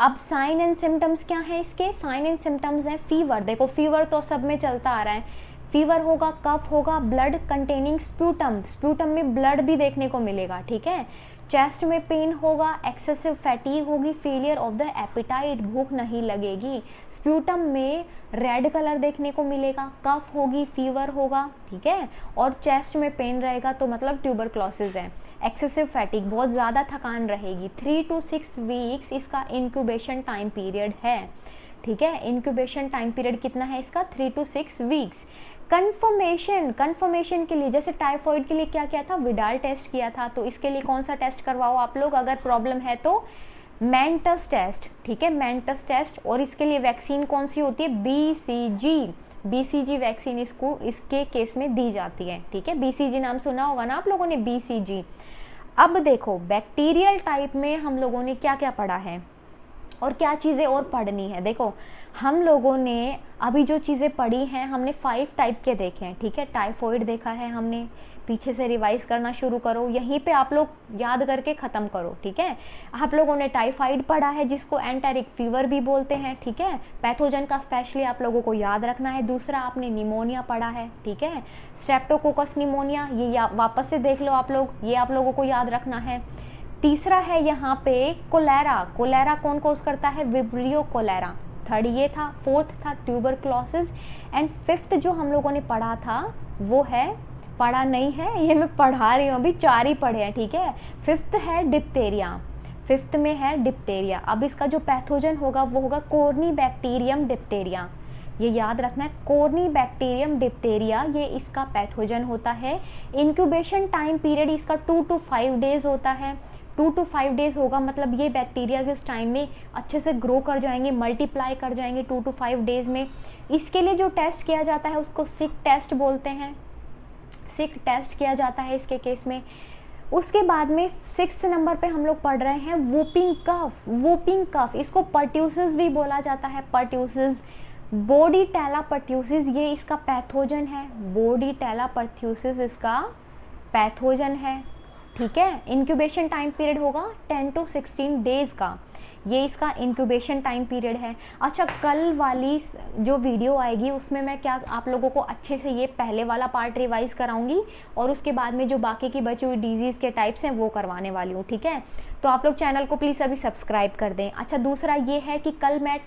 अब साइन एंड सिम्टम्स क्या है इसके, साइन एंड सिम्टम्स है फीवर, देखो फीवर तो सब में चलता आ रहा है, फीवर होगा, कफ होगा, ब्लड कंटेनिंग स्प्यूटम, स्प्यूटम में ब्लड भी देखने को मिलेगा, ठीक है। चेस्ट में पेन होगा, एक्सेसिव फैटीग होगी, फेलियर ऑफ द एपिटाइट, भूख नहीं लगेगी, स्प्यूटम में रेड कलर देखने को मिलेगा, कफ होगी, फीवर होगा, ठीक है, और चेस्ट में पेन रहेगा तो मतलब ट्यूबरक्लोसिस है। एक्सेसिव फैटीग, बहुत ज़्यादा थकान रहेगी, 3 to 6 वीक्स इसका इंक्यूबेशन टाइम पीरियड है, ठीक है। इंक्यूबेशन टाइम पीरियड कितना है इसका, 3 to 6 वीक्स। कन्फर्मेशन के लिए, जैसे टाइफॉइड के लिए क्या किया था, विडाल टेस्ट किया था, तो इसके लिए कौन सा टेस्ट करवाओ आप लोग अगर प्रॉब्लम है तो, मेंटस टेस्ट, ठीक है, मेंटस टेस्ट। और इसके लिए वैक्सीन कौन सी होती है, बीसीजी वैक्सीन इसके केस में दी जाती है, ठीक है। बीसीजी नाम सुना होगा ना आप लोगों ने, बीसीजी। अब देखो बैक्टीरियल टाइप में हम लोगों ने क्या क्या पढ़ा है और क्या चीज़ें और पढ़नी है। देखो हम लोगों ने अभी जो चीज़ें पढ़ी हैं हमने 5 टाइप के देखे हैं, ठीक है। टाइफॉइड देखा है हमने, पीछे से रिवाइज करना शुरू करो, यहीं पे आप लोग याद करके ख़त्म करो, ठीक है। आप लोगों ने टाइफाइड पढ़ा है जिसको एंटेरिक फीवर भी बोलते हैं, ठीक है। पैथोजन का स्पेशली आप लोगों को याद रखना है। दूसरा आपने निमोनिया पढ़ा है, ठीक है, स्ट्रेप्टोकोकस निमोनिया, ये वापस से देख लो आप लोग, ये आप लोगों को याद रखना है। तीसरा है यहाँ पे कोलेरा, कोलेरा कौन कोज करता है, विब्रियो कोलेरा। थर्ड ये था, फोर्थ था ट्यूबरक्लोसिस, एंड फिफ्थ जो हम लोगों ने पढ़ा था वो है, पढ़ा नहीं है ये मैं पढ़ा रही हूँ अभी, 4 ही पढ़े हैं, ठीक है। फिफ्थ है डिप्थेरिया, फिफ्थ में है डिप्थेरिया। अब इसका जो पैथोजन होगा वो होगा कोर्नीबैक्टीरियम डिप्थेरिया, ये याद रखना है, कोर्नीबैक्टीरियम डिप्थेरिया, ये इसका पैथोजन होता है। इंक्यूबेशन टाइम पीरियड इसका 2 to 5 डेज होता है। 2 to 5 डेज होगा मतलब ये बैक्टीरिया इस टाइम में अच्छे से ग्रो कर जाएंगे, मल्टीप्लाई कर जाएंगे 2 to 5 डेज में। इसके लिए जो टेस्ट किया जाता है उसको सिक टेस्ट बोलते हैं, सिक टेस्ट किया जाता है इसके केस में। उसके बाद में 6th नंबर पे हम लोग पढ़ रहे हैं वूपिंग कफ, वूपिंग कफ, इसको पर्ट्यूसिस भी बोला जाता है, पर्ट्यूसिस, बोर्डीटेला पर्ट्यूसिस, ये इसका पैथोजन है, बोर्डीटेला पर्ट्यूसिस इसका पैथोजन है, ठीक है। इंक्यूबेशन टाइम पीरियड होगा 10 to 16 डेज का, ये इसका इंक्यूबेशन टाइम पीरियड है। अच्छा कल वाली जो वीडियो आएगी उसमें मैं क्या आप लोगों को अच्छे से ये पहले वाला पार्ट रिवाइज कराऊंगी और उसके बाद में जो बाकी की बची हुई डिजीज़ के टाइप्स हैं वो करवाने वाली हूँ, ठीक है। तो आप लोग चैनल को प्लीज़ अभी सब्सक्राइब कर दें। अच्छा दूसरा ये है कि कल मैं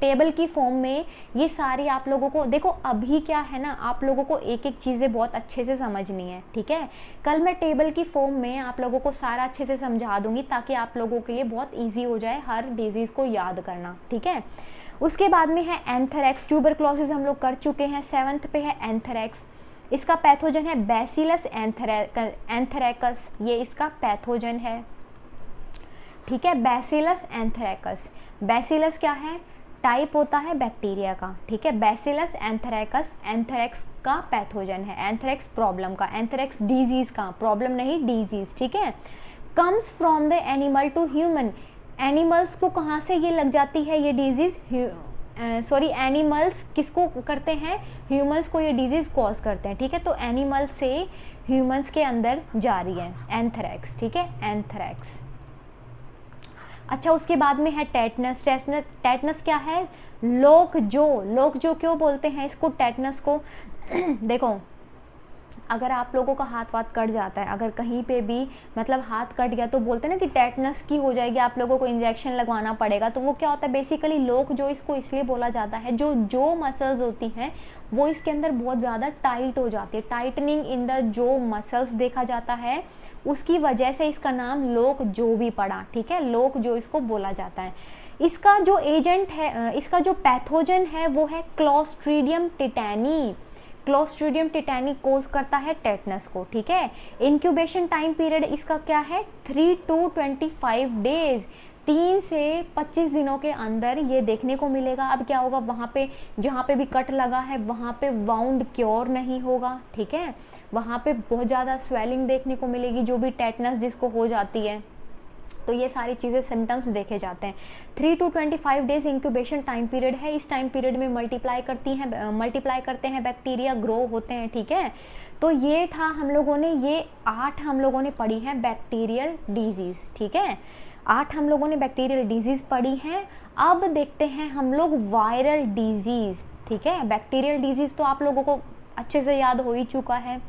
टेबल की फॉर्म में ये सारी आप लोगों को, देखो अभी क्या है ना, आप लोगों को एक एक चीज़ें बहुत अच्छे से समझनी है, ठीक है। कल मैं टेबल की फॉर्म में आप लोगों को सारा अच्छे से समझा दूंगी ताकि आप लोगों के लिए बहुत ईजी हो जाए हर डिजीज़ को याद करना, ठीक है। उसके बाद में है एंथ्रेक्स, ट्यूबरक्लोसिस हम लोग कर चुके हैं। 7th पे है एंथ्रेक्स, इसका पैथोजन है बैसिलस एंथ्रेकस, ये इसका पैथोजन है, ठीक है। बैसिलस एंथ्रेकस, बैसिलस क्या है, टाइप होता है बैक्टीरिया का, ठीक है। बैसिलस एंथ्रेकस, एंथ्रेक्स का पैथोजन है, एंथ्रेक्स प्रॉब्लम का, एंथ्रेक्स डिजीज का, प्रॉब्लम नहीं डिजीज, ठीक है। Comes from the animal to human, animals को कहाँ से ये लग जाती है ये डिजीज, सॉरी एनिमल्स किसको करते हैं, ह्यूमंस को ये डिजीज़ कॉज करते हैं, ठीक है। तो एनिमल से ह्यूमंस के अंदर जा रही है एंथ्रैक्स, ठीक है, एंथ्रैक्स। अच्छा, उसके बाद में है टेटनस। टेटनस क्या है, लोक जो क्यों बोलते हैं इसको टेटनस को देखो, अगर आप लोगों का हाथ वाथ कट जाता है, अगर कहीं पे भी मतलब हाथ कट गया तो बोलते हैं ना कि टेटनस की हो जाएगी, आप लोगों को इंजेक्शन लगवाना पड़ेगा। तो वो क्या होता है बेसिकली, लोक जो इसको इसलिए बोला जाता है, जो मसल्स होती हैं वो इसके अंदर बहुत ज़्यादा टाइट हो जाती है, टाइटनिंग इन द जो मसल्स देखा जाता है, उसकी वजह से इसका नाम लोक जो भी पड़ा, ठीक है, लोक जो इसको बोला जाता है। इसका जो एजेंट है, इसका जो पैथोजन है वो है क्लोस्ट्रीडियम टेटानी। क्लोस्ट्रीडियम टेटानी कोज करता है टेटनस को, ठीक है। इंक्यूबेशन टाइम पीरियड इसका क्या है, 3 to 25 डेज, 3 से 25 दिनों के अंदर ये देखने को मिलेगा। अब क्या होगा, वहाँ पे जहाँ पे भी कट लगा है वहाँ पे वाउंड क्योर नहीं होगा, ठीक है, वहाँ पे बहुत ज़्यादा स्वेलिंग देखने को मिलेगी, जो भी टेटनस जिसको हो जाती है। तो ये सारी चीज़ें सिम्टम्स देखे जाते हैं। 3 to 25 days incubation time period है। इस टाइम पीरियड में मल्टीप्लाई करते हैं बैक्टीरिया, ग्रो होते हैं, ठीक है। तो ये था हम लोगों ने, ये 8 हम लोगों ने पढ़ी है बैक्टीरियल डिजीज़, ठीक है, 8 हम लोगों ने बैक्टीरियल डिजीज़ पढ़ी हैं। अब देखते हैं हम लोग वायरल डिजीज़, ठीक है। बैक्टीरियल डिजीज़ तो आप लोगों को अच्छे से याद हो ही चुका है,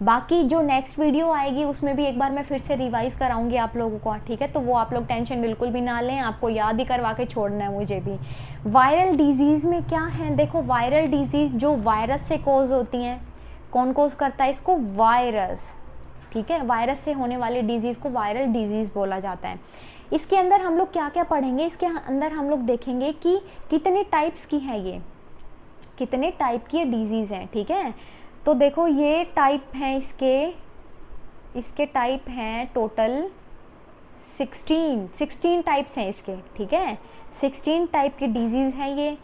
बाकी जो नेक्स्ट वीडियो आएगी उसमें भी एक बार मैं फिर से रिवाइज कराऊंगी आप लोगों को, ठीक है। तो वो आप लोग टेंशन बिल्कुल भी ना लें, आपको याद ही करवा के छोड़ना है मुझे भी। वायरल डिजीज़ में क्या है, देखो वायरल डिजीज़ जो वायरस से कोज होती हैं, कौन कोज करता है इसको, वायरस, ठीक है, वायरस से होने वाली डिजीज़ को वायरल डिजीज़ बोला जाता है। इसके अंदर हम लोग क्या क्या पढ़ेंगे, इसके अंदर हम लोग देखेंगे कि कितने टाइप्स की है, ये कितने टाइप की डिजीज़ हैं, ठीक है। तो देखो ये टाइप हैं इसके टाइप हैं टोटल 16 टाइप्स हैं इसके, ठीक है, 16 टाइप की डिजीज़ हैं ये।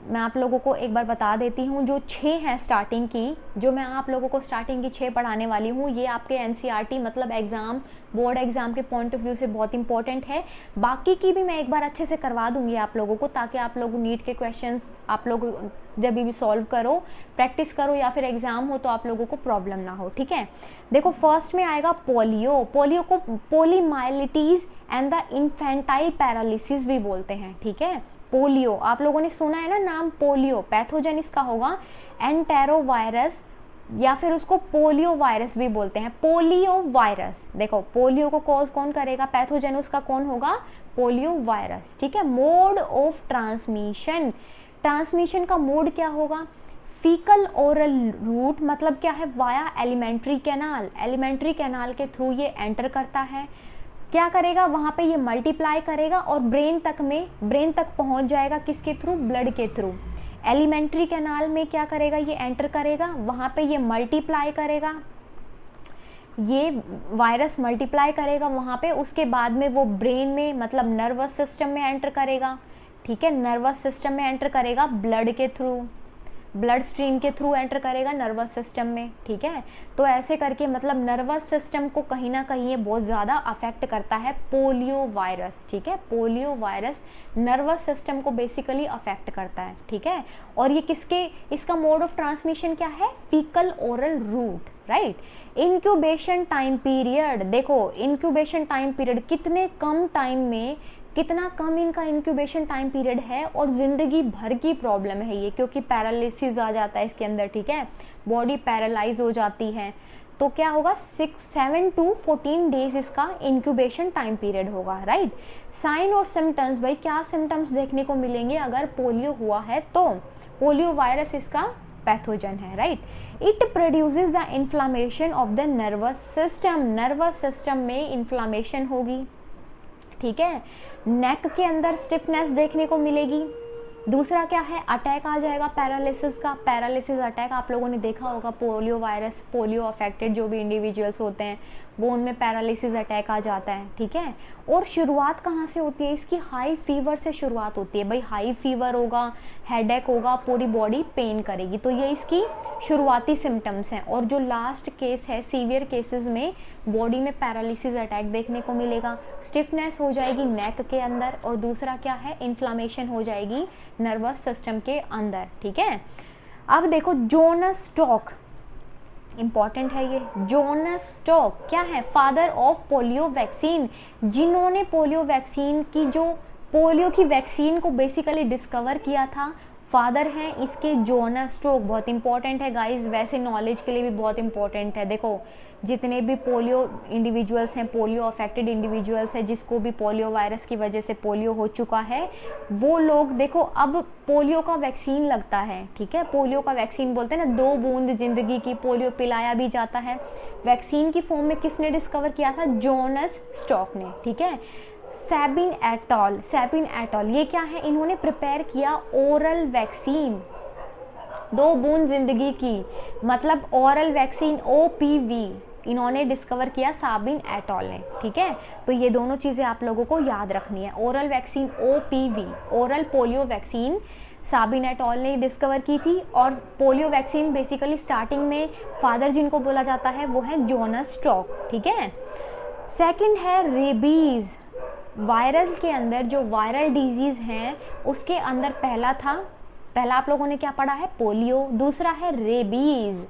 मैं आप लोगों को एक बार बता देती हूँ, जो 6 हैं स्टार्टिंग की, जो मैं आप लोगों को स्टार्टिंग की 6 पढ़ाने वाली हूँ, ये आपके एनसीईआरटी मतलब एग्ज़ाम, बोर्ड एग्ज़ाम के पॉइंट ऑफ व्यू से बहुत इंपॉर्टेंट है। बाकी की भी मैं एक बार अच्छे से करवा दूंगी आप लोगों को, ताकि आप लोग नीट के क्वेश्चंस आप लोग जब भी सॉल्व करो, प्रैक्टिस करो या फिर एग्ज़ाम हो तो आप लोगों को प्रॉब्लम ना हो, ठीक है। देखो फर्स्ट में आएगा पोलियो को पोलीमाइलिटीज़ एंड द इन्फेंटाइल पैरालिसिस भी बोलते हैं, ठीक है। पोलियो आप लोगों ने सुना है ना नाम, पोलियो, पैथोजन इसका होगा एंटेरोवायरस या फिर उसको पोलियो वायरस भी बोलते हैं, पोलियो वायरस। देखो पोलियो को कॉज कौन करेगा, पैथोजन उसका कौन होगा, पोलियो वायरस, ठीक है। मोड ऑफ ट्रांसमिशन का मोड क्या होगा, फीकल ओरल रूट, मतलब क्या है, वाया एलिमेंट्री कैनाल के थ्रू ये एंटर करता है। क्या करेगा, वहाँ पे ये मल्टीप्लाई करेगा और ब्रेन तक पहुँच जाएगा, किसके थ्रू, ब्लड के थ्रू। एलिमेंट्री कैनाल में क्या करेगा, ये एंटर करेगा, वहाँ पे ये मल्टीप्लाई करेगा, ये वायरस मल्टीप्लाई करेगा वहाँ पे, उसके बाद में वो ब्रेन में मतलब नर्वस सिस्टम में एंटर करेगा, ठीक है, नर्वस सिस्टम में एंटर करेगा ब्लड के थ्रू, ब्लड स्ट्रीम के थ्रू एंटर करेगा नर्वस सिस्टम में, ठीक है। तो ऐसे करके मतलब नर्वस सिस्टम को कहीं ना कहीं ये बहुत ज़्यादा अफेक्ट करता है पोलियो वायरस, ठीक है। पोलियो वायरस नर्वस सिस्टम को बेसिकली अफेक्ट करता है, ठीक है। और ये इसका मोड ऑफ ट्रांसमिशन क्या है, faecal oral route, right. Incubation time period, देखो इंक्यूबेशन टाइम पीरियड कितने कम टाइम में, कितना कम इनका इंक्यूबेशन टाइम पीरियड है, और ज़िंदगी भर की प्रॉब्लम है ये, क्योंकि पैरालिसिस आ जाता है इसके अंदर, ठीक है, बॉडी पैरालाइज हो जाती है। तो क्या होगा, 7 to 14 डेज इसका इंक्यूबेशन टाइम पीरियड होगा, राइट। साइन और सिम्टम्स, भाई क्या सिम्टम्स देखने को मिलेंगे अगर पोलियो हुआ है तो, पोलियो वायरस इसका पैथोजन है, right. It produces the inflammation of the nervous system में इन्फ्लामेशन होगी, ठीक है। नेक के अंदर स्टिफनेस देखने को मिलेगी। दूसरा क्या है, अटैक आ जाएगा पैरालिसिस अटैक आप लोगों ने देखा होगा, पोलियो अफेक्टेड जो भी इंडिविजुअल्स होते हैं वो उनमें पैरालिसिस अटैक आ जाता है, ठीक है। और शुरुआत कहाँ से होती है इसकी, हाई फीवर से शुरुआत होती है, भाई हाई फीवर होगा, हेडेक होगा, पूरी बॉडी पेन करेगी, तो ये इसकी शुरुआती सिम्टम्स हैं। और जो लास्ट केस है, सीवियर केसेस में बॉडी में पैरालिसिस अटैक देखने को मिलेगा, स्टिफनेस हो जाएगी नेक के अंदर, और दूसरा क्या है, इन्फ्लामेशन हो जाएगी नर्वस सिस्टम के अंदर, ठीक है। अब देखो जोनस स्टॉक, इंपॉर्टेंट है ये। जोनस स्टॉक क्या है? फादर ऑफ पोलियो वैक्सीन, जिन्होंने पोलियो वैक्सीन की, जो पोलियो की वैक्सीन को बेसिकली डिस्कवर किया था, फादर हैं इसके जोनस स्टॉक। बहुत इंपॉर्टेंट है गाइस, वैसे नॉलेज के लिए भी बहुत इंपॉर्टेंट है। देखो जितने भी पोलियो इंडिविजुअल्स हैं, पोलियो अफेक्टेड इंडिविजुअल्स हैं, जिसको भी पोलियो वायरस की वजह से पोलियो हो चुका है, वो लोग देखो अब पोलियो का वैक्सीन लगता है, ठीक है। पोलियो का वैक्सीन बोलते हैं ना, 2 बूंद जिंदगी की, पोलियो पिलाया भी जाता है। वैक्सीन की फॉर्म में किसने डिस्कवर किया था? जोनस स्टॉक ने, ठीक है। सैबिन एटॉल ये क्या है? इन्होंने प्रिपेयर किया ओरल वैक्सीन, 2 बूंद जिंदगी की, मतलब ओरल वैक्सीन OPV इन्होंने डिस्कवर किया साबिन एटॉल ने, ठीक है। तो ये दोनों चीज़ें आप लोगों को याद रखनी है। Oral vaccine OPV, oral polio vaccine Sabin एटॉल ने डिस्कवर की थी, और पोलियो वैक्सीन बेसिकली स्टार्टिंग में फादर जिनको बोला जाता है वो है जोनस स्टॉक, ठीक है। सेकंड है रेबीज। वायरल के अंदर जो वायरल डिजीज़ हैं उसके अंदर पहला आप लोगों ने क्या पढ़ा है? पोलियो। दूसरा है रेबीज।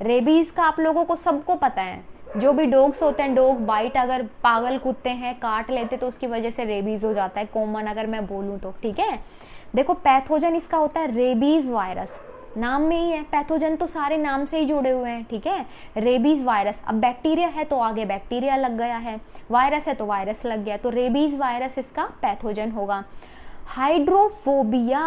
रेबीज का आप लोगों को सबको पता है, जो भी डॉग्स होते हैं, डॉग बाइट अगर पागल कुत्ते हैं काट लेते तो उसकी वजह से रेबीज हो जाता है, कॉमन अगर मैं बोलूँ तो, ठीक है। देखो पैथोजन इसका होता है रेबीज वायरस, नाम में ही है, पैथोजन तो सारे नाम से ही जुड़े हुए हैं, ठीक है। रेबीज वायरस, अब बैक्टीरिया है तो आगे बैक्टीरिया लग गया है, वायरस है तो वायरस लग गया, तो रेबीज वायरस इसका पैथोजन होगा। हाइड्रोफोबिया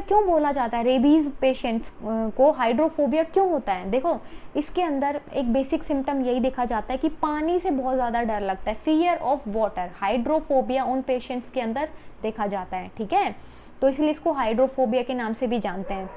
क्यों बोला जाता है? रेबीज पेशेंट्स को हाइड्रोफोबिया क्यों होता है? देखो इसके अंदर एक बेसिक सिम्टम यही देखा जाता है कि पानी से बहुत ज़्यादा डर लगता है, फियर ऑफ वाटर। हाइड्रोफोबिया उन पेशेंट्स के अंदर देखा जाता है, ठीक है, तो इसलिए इसको हाइड्रोफोबिया के नाम से भी जानते हैं।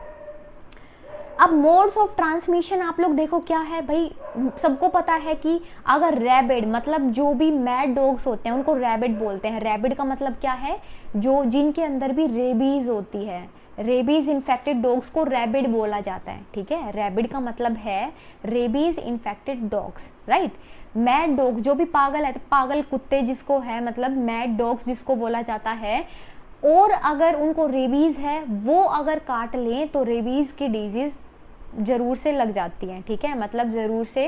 अब मोड्स ऑफ ट्रांसमिशन आप लोग देखो क्या है भाई, सबको पता है कि अगर रैबिड, मतलब जो भी मैड डॉग्स होते हैं उनको रैबिड बोलते हैं। रैबिड का मतलब क्या है? जो जिनके अंदर भी रेबीज होती है, रेबीज इन्फेक्टेड डॉग्स को रैबिड बोला जाता है, ठीक है। रैबिड का मतलब है rabies infected dogs, right. Mad dogs जो भी पागल है, पागल कुत्ते जिसको है, मतलब मैड डॉग्स जिसको बोला जाता है, और अगर उनको रेबीज है वो अगर काट लें तो रेबीज की डिजीज ज़रूर से लग जाती हैं, ठीक है। मतलब ज़रूर से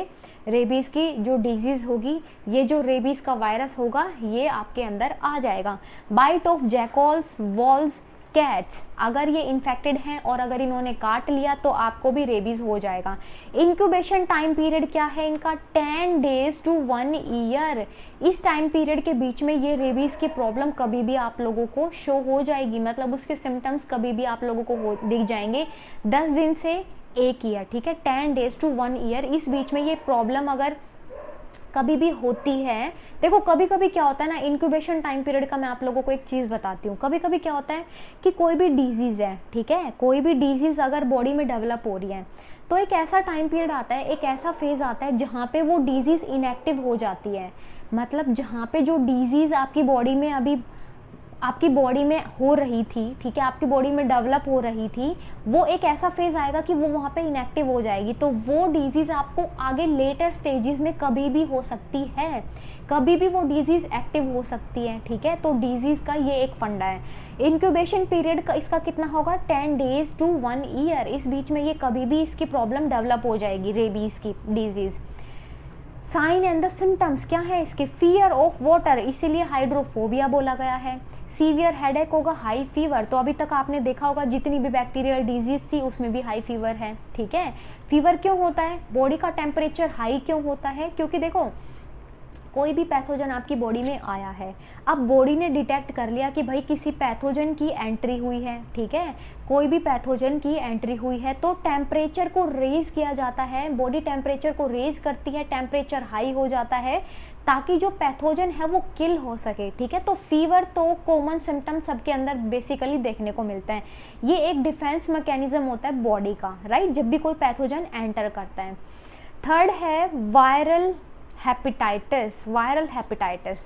रेबीज़ की जो डिजीज़ होगी, ये जो रेबीज़ का वायरस होगा ये आपके अंदर आ जाएगा। बाइट ऑफ जैकॉल्स, वॉल्स, कैट्स, अगर ये इन्फेक्टेड हैं और अगर इन्होंने काट लिया तो आपको भी रेबीज़ हो जाएगा। इंक्यूबेशन टाइम पीरियड क्या है इनका? 10 days to 1 year। इस टाइम पीरियड के बीच में ये रेबीज़ की प्रॉब्लम कभी भी आप लोगों को शो हो जाएगी, मतलब उसके सिम्टम्स कभी भी आप लोगों को दिख जाएंगे 10 दिन से 1 ईयर, ठीक है। 10 days to 1 year, इस बीच में ये प्रॉब्लम अगर कभी भी होती है, देखो कभी कभी क्या होता है ना, इंक्यूबेशन टाइम पीरियड का मैं आप लोगों को एक चीज़ बताती हूँ। कभी कभी क्या होता है कि कोई भी डिजीज़ है, ठीक है, कोई भी डिजीज़ अगर बॉडी में डेवलप हो रही है तो एक ऐसा टाइम पीरियड आता है, एक ऐसा फेज़ आता है जहाँ पे वो डिजीज़ इनएक्टिव हो जाती है। मतलब जहाँ पे जो डिजीज़ आपकी बॉडी में अभी आपकी बॉडी में हो रही थी, ठीक है, आपकी बॉडी में डेवलप हो रही थी, वो एक ऐसा फेज़ आएगा कि वो वहाँ पे इनएक्टिव हो जाएगी। तो वो डिजीज़ आपको आगे लेटर स्टेजेस में कभी भी हो सकती है, कभी भी वो डिजीज़ एक्टिव हो सकती है, ठीक है। तो डिजीज़ का ये एक फंडा है। इंक्यूबेशन पीरियड का इसका कितना होगा? 10 days to 1 year। इस बीच में ये कभी भी इसकी प्रॉब्लम डेवलप हो जाएगी, रेबीज़ की disease. Sign and the symptoms क्या है इसके? फियर ऑफ वाटर, इसीलिए हाइड्रोफोबिया बोला गया है। सीवियर हेडेक होगा, हाई फीवर, तो अभी तक आपने देखा होगा जितनी भी बैक्टीरियल डिजीज थी उसमें भी हाई फीवर है, ठीक है। फीवर क्यों होता है? बॉडी का टेम्परेचर हाई क्यों होता है? क्योंकि देखो कोई भी पैथोजन आपकी बॉडी में आया है, अब बॉडी ने डिटेक्ट कर लिया कि भाई किसी पैथोजन की एंट्री हुई है, ठीक है, कोई भी पैथोजन की एंट्री हुई है, तो टेम्परेचर को रेज किया जाता है, बॉडी टेम्परेचर को रेज करती है, टेम्परेचर हाई हो जाता है ताकि जो पैथोजन है वो किल हो सके, ठीक है। तो फीवर तो कॉमन सिम्टम सबके अंदर बेसिकली देखने को मिलता है। ये एक डिफेंस मैकेनिज्म होता है बॉडी का, राइट, जब भी कोई पैथोजन एंटर करता है। थर्ड है वायरल हेपेटाइटिस। वायरल हेपेटाइटिस,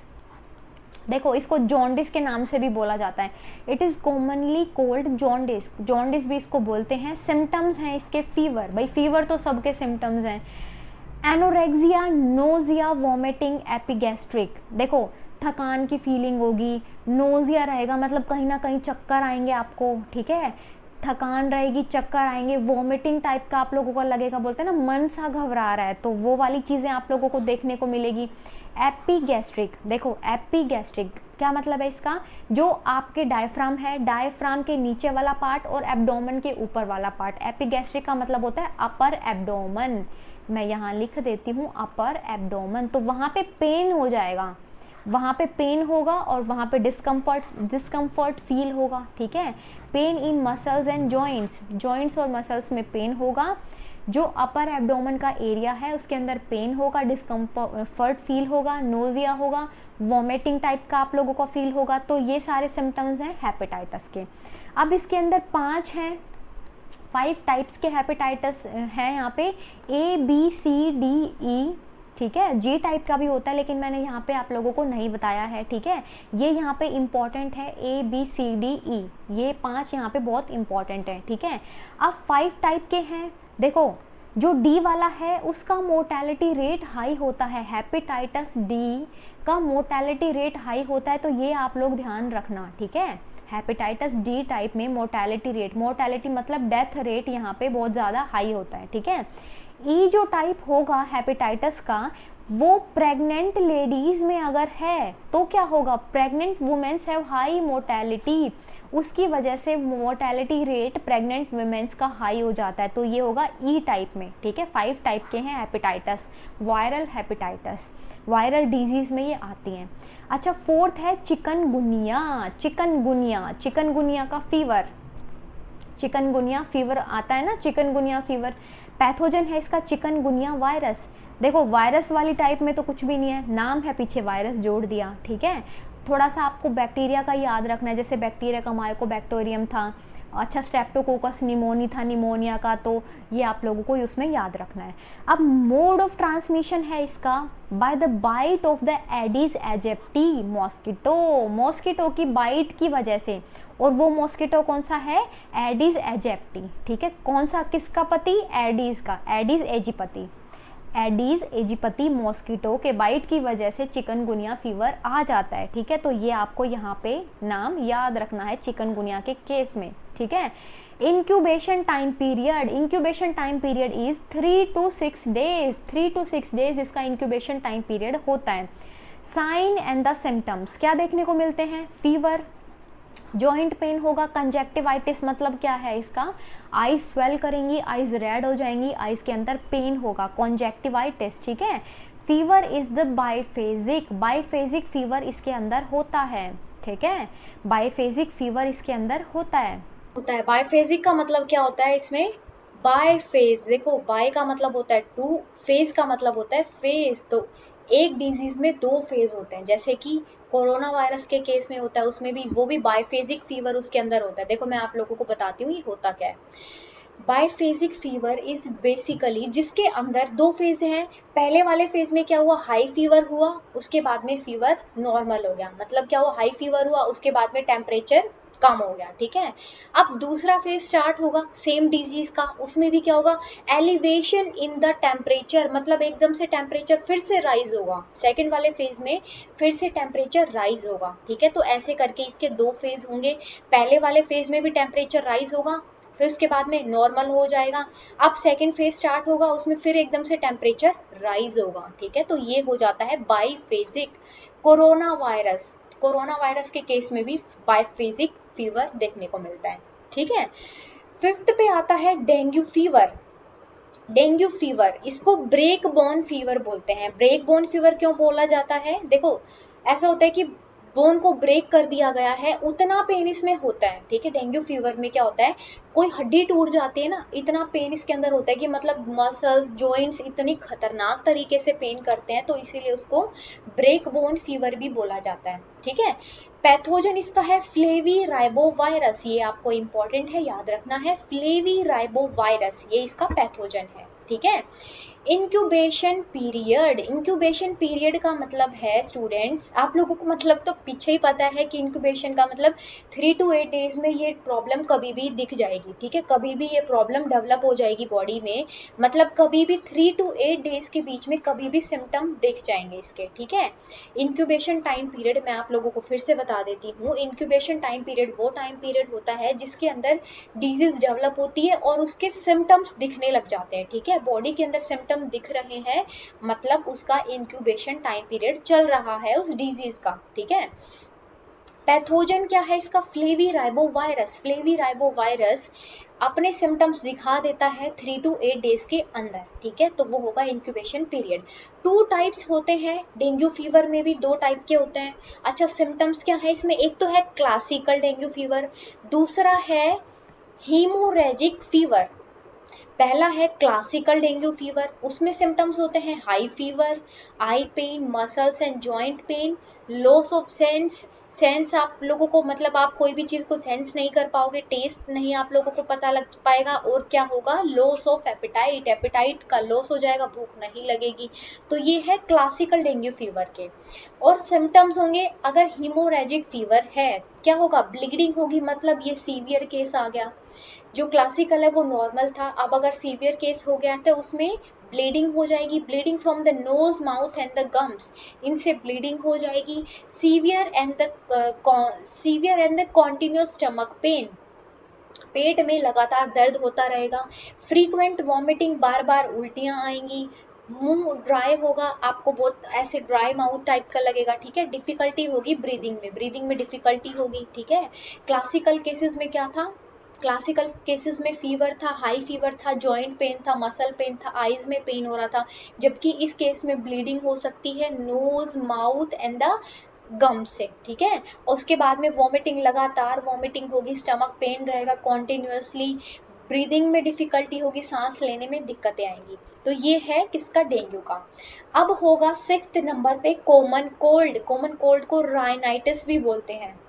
देखो इसको जॉन्डिस के नाम से भी बोला जाता है। It is commonly cold jaundice, jaundice भी इसको बोलते हैं। सिम्टम्स हैं इसके फीवर, भाई फीवर तो सबके सिम्टम्स हैं। Anorexia, nausea, vomiting, epigastric. देखो थकान की फीलिंग होगी, नोजिया रहेगा मतलब कहीं ना कहीं चक्कर आएंगे आपको, ठीक है, थकान रहेगी, चक्कर आएंगे, वॉमिटिंग टाइप का आप लोगों को लगेगा, बोलते हैं ना मन सा घबरा रहा है, तो वो वाली चीज़ें आप लोगों को देखने को मिलेगी। एपिगैस्ट्रिक, देखो एपिगैस्ट्रिक क्या मतलब है इसका, जो आपके डायफ्राम है, डायफ्राम के नीचे वाला पार्ट और एब्डोमेन के ऊपर वाला पार्ट। एपिगैस्ट्रिक का मतलब होता है अपर एब्डोमेन, मैं यहाँ लिख देती हूँ अपर एब्डोमेन, तो वहाँ पे पेन हो जाएगा, वहाँ पे पेन होगा और वहाँ पे डिस्कम्फर्ट फील होगा, ठीक है। Pain in muscles and joints, joints और मसल्स में पेन होगा, जो अपर एब्डोमेन का एरिया है उसके अंदर पेन होगा, डिस्कम्फर्ट फील होगा, नोजिया होगा, वॉमिटिंग टाइप का आप लोगों को फील होगा। तो ये सारे सिम्टम्स हैं हेपेटाइटिस के। अब इसके अंदर 5 टाइप्स के हेपेटाइटिस हैं यहाँ पे, ABCDE, ठीक है। G टाइप का भी होता है लेकिन मैंने यहाँ पे आप लोगों को नहीं बताया है, ठीक है। ये यहाँ पे इम्पॉर्टेंट है, ABCDE, ये 5 यहाँ पे बहुत इम्पॉर्टेंट है, ठीक है। अब 5 टाइप के हैं, देखो जो डी वाला है उसका मोर्टेलिटी रेट हाई होता है, हेपेटाइटिस डी का मोर्टेलिटी रेट हाई होता है, तो ये आप लोग ध्यान रखना, ठीक है। हेपेटाइटिस डी टाइप में मोर्टेलिटी मतलब डेथ रेट यहाँ पे बहुत ज़्यादा हाई होता है, ठीक है। ई जो टाइप होगा हेपेटाइटिस का, वो प्रेग्नेंट लेडीज़ में अगर है तो क्या होगा, pregnant women's have high mortality, उसकी वजह से मोर्टेलिटी रेट प्रेग्नेंट वुमेन्स का हाई हो जाता है, तो ये होगा ई टाइप में, ठीक है। 5 टाइप के हैं hepatitis, viral hepatitis, viral disease में ये आती हैं। अच्छा 4th है चिकनगुनिया, चिकनगुनिया का फीवर, चिकनगुनिया फीवर आता है ना, चिकनगुनिया फीवर, पैथोजन है इसका चिकनगुनिया वायरस। देखो वायरस वाली टाइप में तो कुछ भी नहीं है, नाम है पीछे वायरस जोड़ दिया, ठीक है। थोड़ा सा आपको बैक्टीरिया का याद रखना है, जैसे बैक्टीरिया का माइकोबैक्टीरियम था, अच्छा स्ट्रेप्टोकोकस निमोनी था निमोनिया का, तो ये आप लोगों को उसमें याद रखना है। अब मोड ऑफ ट्रांसमिशन है इसका by the bite of the aedes aegypti mosquito की बाइट की वजह से, और वो मॉस्किटो कौन सा है, एडिस एजिप्टी, ठीक है। कौन सा, किसका पति, एडिस का, एडिस एजिपति मॉस्किटो के बाइट की वजह से चिकनगुनिया फीवर आ जाता है, ठीक है। तो ये आपको यहाँ पे नाम याद रखना है चिकनगुनिया के केस में, ठीक है। Incubation time period is 3 to 6 days इसका इंक्यूबेशन टाइम पीरियड होता है। साइन एंड द सिम्टम्स क्या देखने को मिलते हैं, फीवर, जॉइंट पेन होगा, कंजक्टिवाइटिस मतलब क्या है इसका, आईज स्वेल करेंगी, आईज रेड हो जाएंगी, आईज के अंदर पेन होगा, कंजक्टिवाइटिस, ठीक है। फीवर इज द बाइफेजिक फीवर इसके अंदर होता है, ठीक है। बाइफेजिक फीवर इसके अंदर होता है। बाइफेजिक का मतलब क्या होता है इसमें, बाय फेज, देखो बाय का मतलब होता है 2, फेज का मतलब होता है फेज, तो एक डिजीज में 2 फेज होते हैं, जैसे कि कोरोना वायरस के केस में होता है, उसमें भी वो भी बायफेजिक फीवर उसके अंदर होता है। देखो मैं आप लोगों को बताती हूँ ये होता क्या है। बायफेजिक फीवर इज बेसिकली जिसके अंदर 2 फेज हैं, पहले वाले फेज में क्या हुआ, हाई फीवर हुआ, उसके बाद में फीवर नॉर्मल हो गया, मतलब क्या हुआ, हाई फीवर हुआ, उसके बाद में टेम्परेचर कम हो गया, ठीक है। अब दूसरा फेज स्टार्ट होगा सेम डिजीज का, उसमें भी क्या होगा, एलिवेशन इन द टेम्परेचर, मतलब एकदम से टेम्परेचर फिर से राइज होगा, सेकंड वाले फेज में फिर से टेम्परेचर राइज होगा, ठीक है। तो ऐसे करके इसके 2 फेज होंगे, पहले वाले फेज में भी टेम्परेचर राइज होगा, फिर उसके बाद में नॉर्मल हो जाएगा, अब सेकंड फेज स्टार्ट होगा, उसमें फिर एकदम से टेम्परेचर राइज होगा, ठीक है। तो ये हो जाता है बाईफेजिक। कोरोना वायरस के केस में भी बाईफेजिक फीवर देखने को मिलता है, ठीक है। 5th पे आता है डेंगू फीवर, इसको ब्रेक बोन फीवर बोलते हैं। ब्रेक बोन फीवर क्यों बोला जाता है, देखो ऐसा होता है कि बोन को ब्रेक कर दिया गया है, उतना पेन इसमें होता है, ठीक है। डेंगू फीवर में क्या होता है, कोई हड्डी टूट जाती है ना, इतना पेन इसके अंदर होता है कि मतलब मसल्स जॉइंट्स इतनी खतरनाक तरीके से पेन करते हैं, तो इसीलिए उसको ब्रेक बोन फीवर भी बोला जाता है, ठीक है। पैथोजन इसका है फ्लेवी राइबो वायरस, ये आपको इंपॉर्टेंट है, याद रखना है, फ्लेवी राइबो वायरस ये इसका पैथोजन है, ठीक है। इंक्यूबेशन पीरियड का मतलब है स्टूडेंट्स, आप लोगों को मतलब तो पीछे ही पता है कि इंक्यूबेशन का मतलब 3 to 8 डेज में ये प्रॉब्लम कभी भी दिख जाएगी, ठीक है, कभी भी ये प्रॉब्लम डेवलप हो जाएगी बॉडी में, मतलब कभी भी 3 to 8 डेज के बीच में कभी भी सिम्टम दिख जाएंगे इसके, ठीक है। इंक्यूबेशन टाइम पीरियड मैं आप लोगों को फिर से बता देती हूँ, इंक्यूबेशन टाइम पीरियड वो टाइम पीरियड होता है जिसके अंदर डिजीज डेवलप होती है और उसके सिम्टम्स दिखने लग जाते हैं, ठीक है, बॉडी के अंदर सिम्टम दिख रहे हैं, मतलब उसका इंक्यूबेशन टाइम पीरियड चल रहा है उस डिजीज का, ठीक है। पैथोजन क्या है इसका, फ्लेवी राइबोवायरस अपने सिम्टम्स दिखा देता है 3 to 8 डेज के अंदर, ठीक है, तो वो होगा इंक्यूबेशन पीरियड। 2 टाइप्स होते हैं डेंगू फीवर में भी, 2 टाइप के होते हैं। अच्छा सिम्टम्स क्या है इसमें, एक तो है क्लासिकल डेंगू फीवर, दूसरा है हीमोरेजिक फीवर। पहला है क्लासिकल डेंगू फीवर, उसमें सिम्टम्स होते हैं high fever, eye pain, muscles and joint pain, loss of sense आप लोगों को मतलब आप कोई भी चीज़ को सेंस नहीं कर पाओगे, टेस्ट नहीं आप लोगों को पता लग पाएगा, और क्या होगा, लॉस ऑफ एपेटाइट, एपेटाइट का लॉस हो जाएगा, भूख नहीं लगेगी। तो ये है क्लासिकल डेंगू फीवर के। और सिम्टम्स होंगे अगर हीमोरेजिक फीवर है, क्या होगा, ब्लीडिंग होगी, मतलब ये सीवियर केस आ गया। जो क्लासिकल है वो नॉर्मल था, अब अगर सीवियर केस हो गया तो उसमें ब्लीडिंग हो जाएगी, bleeding from the nose, mouth and the gums, इनसे ब्लीडिंग हो जाएगी। Severe and the continuous stomach pain, पेट में लगातार दर्द होता रहेगा। फ्रीक्वेंट वॉमिटिंग, बार बार उल्टियां आएंगी। मुंह ड्राई होगा, आपको बहुत ऐसे ड्राई माउथ टाइप का लगेगा, ठीक है। डिफिकल्टी होगी ब्रीदिंग में डिफिकल्टी होगी, ठीक है। क्लासिकल केसेस में क्या था, क्लासिकल केसेस में फीवर था, हाई फीवर था, जॉइंट पेन था, मसल पेन था, आईज में पेन हो रहा था, जबकि इस केस में ब्लीडिंग हो सकती है nose, mouth and the gum से, ठीक है। और उसके बाद में वॉमिटिंग, लगातार वॉमिटिंग होगी, स्टमक पेन रहेगा कॉन्टिन्यूसली, ब्रीदिंग में डिफिकल्टी होगी, सांस लेने में दिक्कतें आएंगी। तो ये है किसका, डेंगू का। अब होगा 6th नंबर पे कॉमन कोल्ड। कॉमन कोल्ड को राइनाइटिस भी बोलते हैं,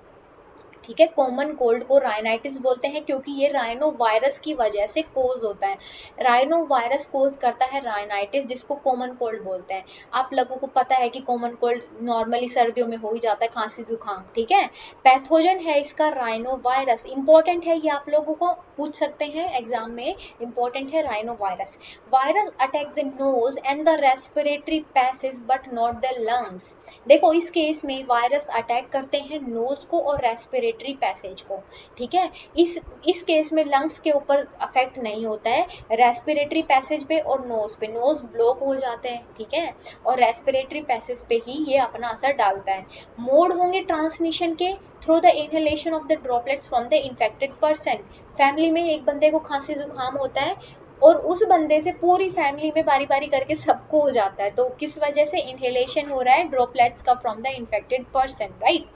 ठीक है, कॉमन कोल्ड को राइनाइटिस बोलते हैं क्योंकि ये राइनो वायरस की वजह से कोज होता है। राइनो वायरस कोज करता है राइनाइटिस, जिसको कॉमन कोल्ड बोलते हैं। आप लोगों को पता है कि कॉमन कोल्ड नॉर्मली सर्दियों में हो ही जाता है, खांसी जुकाम, ठीक है। पैथोजन है इसका राइनो वायरस, इंपॉर्टेंट है ये, आप लोगों को पूछ सकते हैं एग्जाम में, इंपॉर्टेंट है rhino virus. Virus attack the nose and the respiratory passage but not the lungs. देखो इस केस में वायरस अटैक करते हैं नोज को और रेस्पिरेटरी पैसेज को, ठीक है। इस केस में लंग्स के ऊपर अफेक्ट नहीं होता है, रेस्पिरेटरी पैसेज पे और नोज पे, नोज ब्लॉक हो जाते हैं, ठीक है, और रेस्पिरेटरी पैसेज पे ही ये अपना असर डालता है। मोड होंगे ट्रांसमिशन के, through the inhalation of the droplets from the infected person. Family में एक बंदे को खांसी जुकाम होता है और उस बंदे से पूरी फैमिली में बारी बारी करके सबको हो जाता है, तो किस वजह से, इनहेलेशन हो रहा है ड्रॉपलेट्स का from the infected person, right.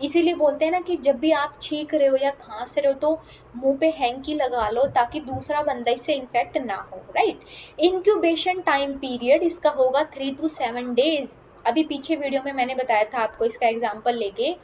इसीलिए बोलते हैं ना कि जब भी आप छींक रहे हो या खांस रहे हो तो मुंह पे हैंकी लगा लो ताकि दूसरा बंदा इससे इन्फेक्ट ना हो, राइट। इंक्यूबेशन टाइम पीरियड इसका होगा 3 to 7 डेज। अभी पीछे वीडियो में मैंने बताया था आपको इसका एग्जाम्पल लेके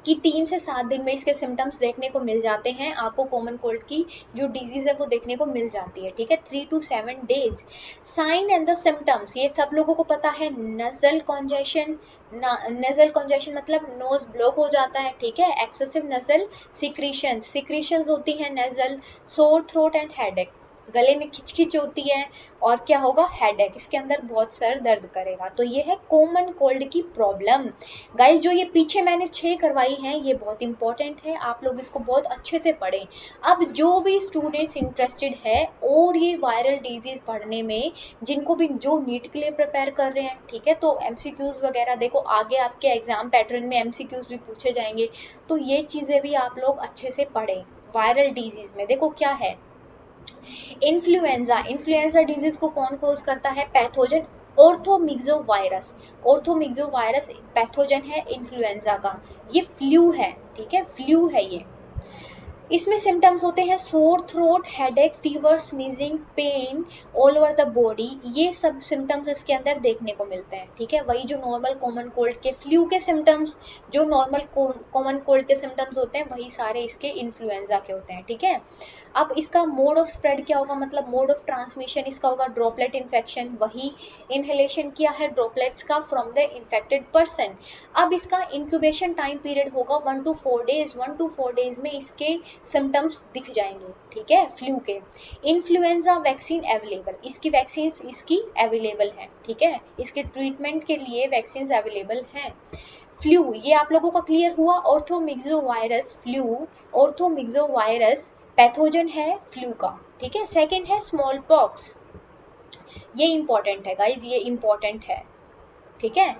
कि 3 से 7 दिन में इसके सिम्टम्स देखने को मिल जाते हैं, आपको कॉमन कोल्ड की जो डिजीज है वो देखने को मिल जाती है, ठीक है, 3 to 7 days. Sign and the symptoms, ये सब लोगों को पता है, नजल कॉन्जेशन, नजल कॉन्जेशन मतलब नोज ब्लॉक हो जाता है, ठीक है, एक्सेसिव नजल सिक्रीशंस होती है nasal, sore throat and headache, गले में खिचखिच होती है, और क्या होगा, हेडेक, इसके अंदर बहुत सर दर्द करेगा। तो ये है कॉमन कोल्ड की प्रॉब्लम। गाइस जो ये पीछे मैंने 6 करवाई हैं ये बहुत इंपॉर्टेंट है, आप लोग इसको बहुत अच्छे से पढ़ें। अब जो भी स्टूडेंट्स इंटरेस्टेड है और ये वायरल डिजीज पढ़ने में, जिनको भी जो नीट के लिए प्रिपेयर कर रहे हैं, ठीक है, तो एमसीक्यूज वगैरह देखो आगे आपके एग्जाम पैटर्न में एमसीक्यूज भी पूछे जाएंगे, तो ये चीज़ें भी आप लोग अच्छे से पढ़ें। वायरल डिजीज में देखो क्या है, इन्फ्लुएंजा डिजीज को कौन कोज करता है, पैथोजन इसमें सिम्टम्स होते हैं sore throat, headache, fever, sneezing, pain all over the body, ये सब सिम्टम्स इसके अंदर देखने को मिलते हैं। ठीक है, वही जो नॉर्मल कॉमन कोल्ड के फ्लू के सिम्टम्स, जो नॉर्मल कॉमन कोल्ड के सिम्टम्स होते हैं वही सारे इसके इन्फ्लुएंजा के होते हैं। ठीक है, अब इसका मोड ऑफ स्प्रेड क्या होगा, मतलब मोड ऑफ ट्रांसमिशन इसका होगा ड्रॉपलेट इन्फेक्शन, वही इनहेलेशन किया है ड्रॉपलेट्स का फ्रॉम द इन्फेक्टेड पर्सन। अब इसका इंक्यूबेशन टाइम पीरियड होगा 1 to 4 डेज, 1 to 4 डेज में इसके सिम्टम्स दिख जाएंगे। ठीक है, फ्लू के। इन्फ्लुएंजा वैक्सीन अवेलेबल, इसकी वैक्सीन इसकी अवेलेबल है। ठीक है, इसके ट्रीटमेंट के लिए वैक्सीन अवेलेबल हैं। फ्लू, ये आप लोगों का क्लियर हुआ। ऑर्थोमिक्सोवायरस फ्लू, ऑर्थोमिक्सोवायरस पैथोजन है फ्लू का। ठीक है, सेकंड है स्मॉल पॉक्स, ये इंपॉर्टेंट है गाइज, ये इंपॉर्टेंट है। ठीक है,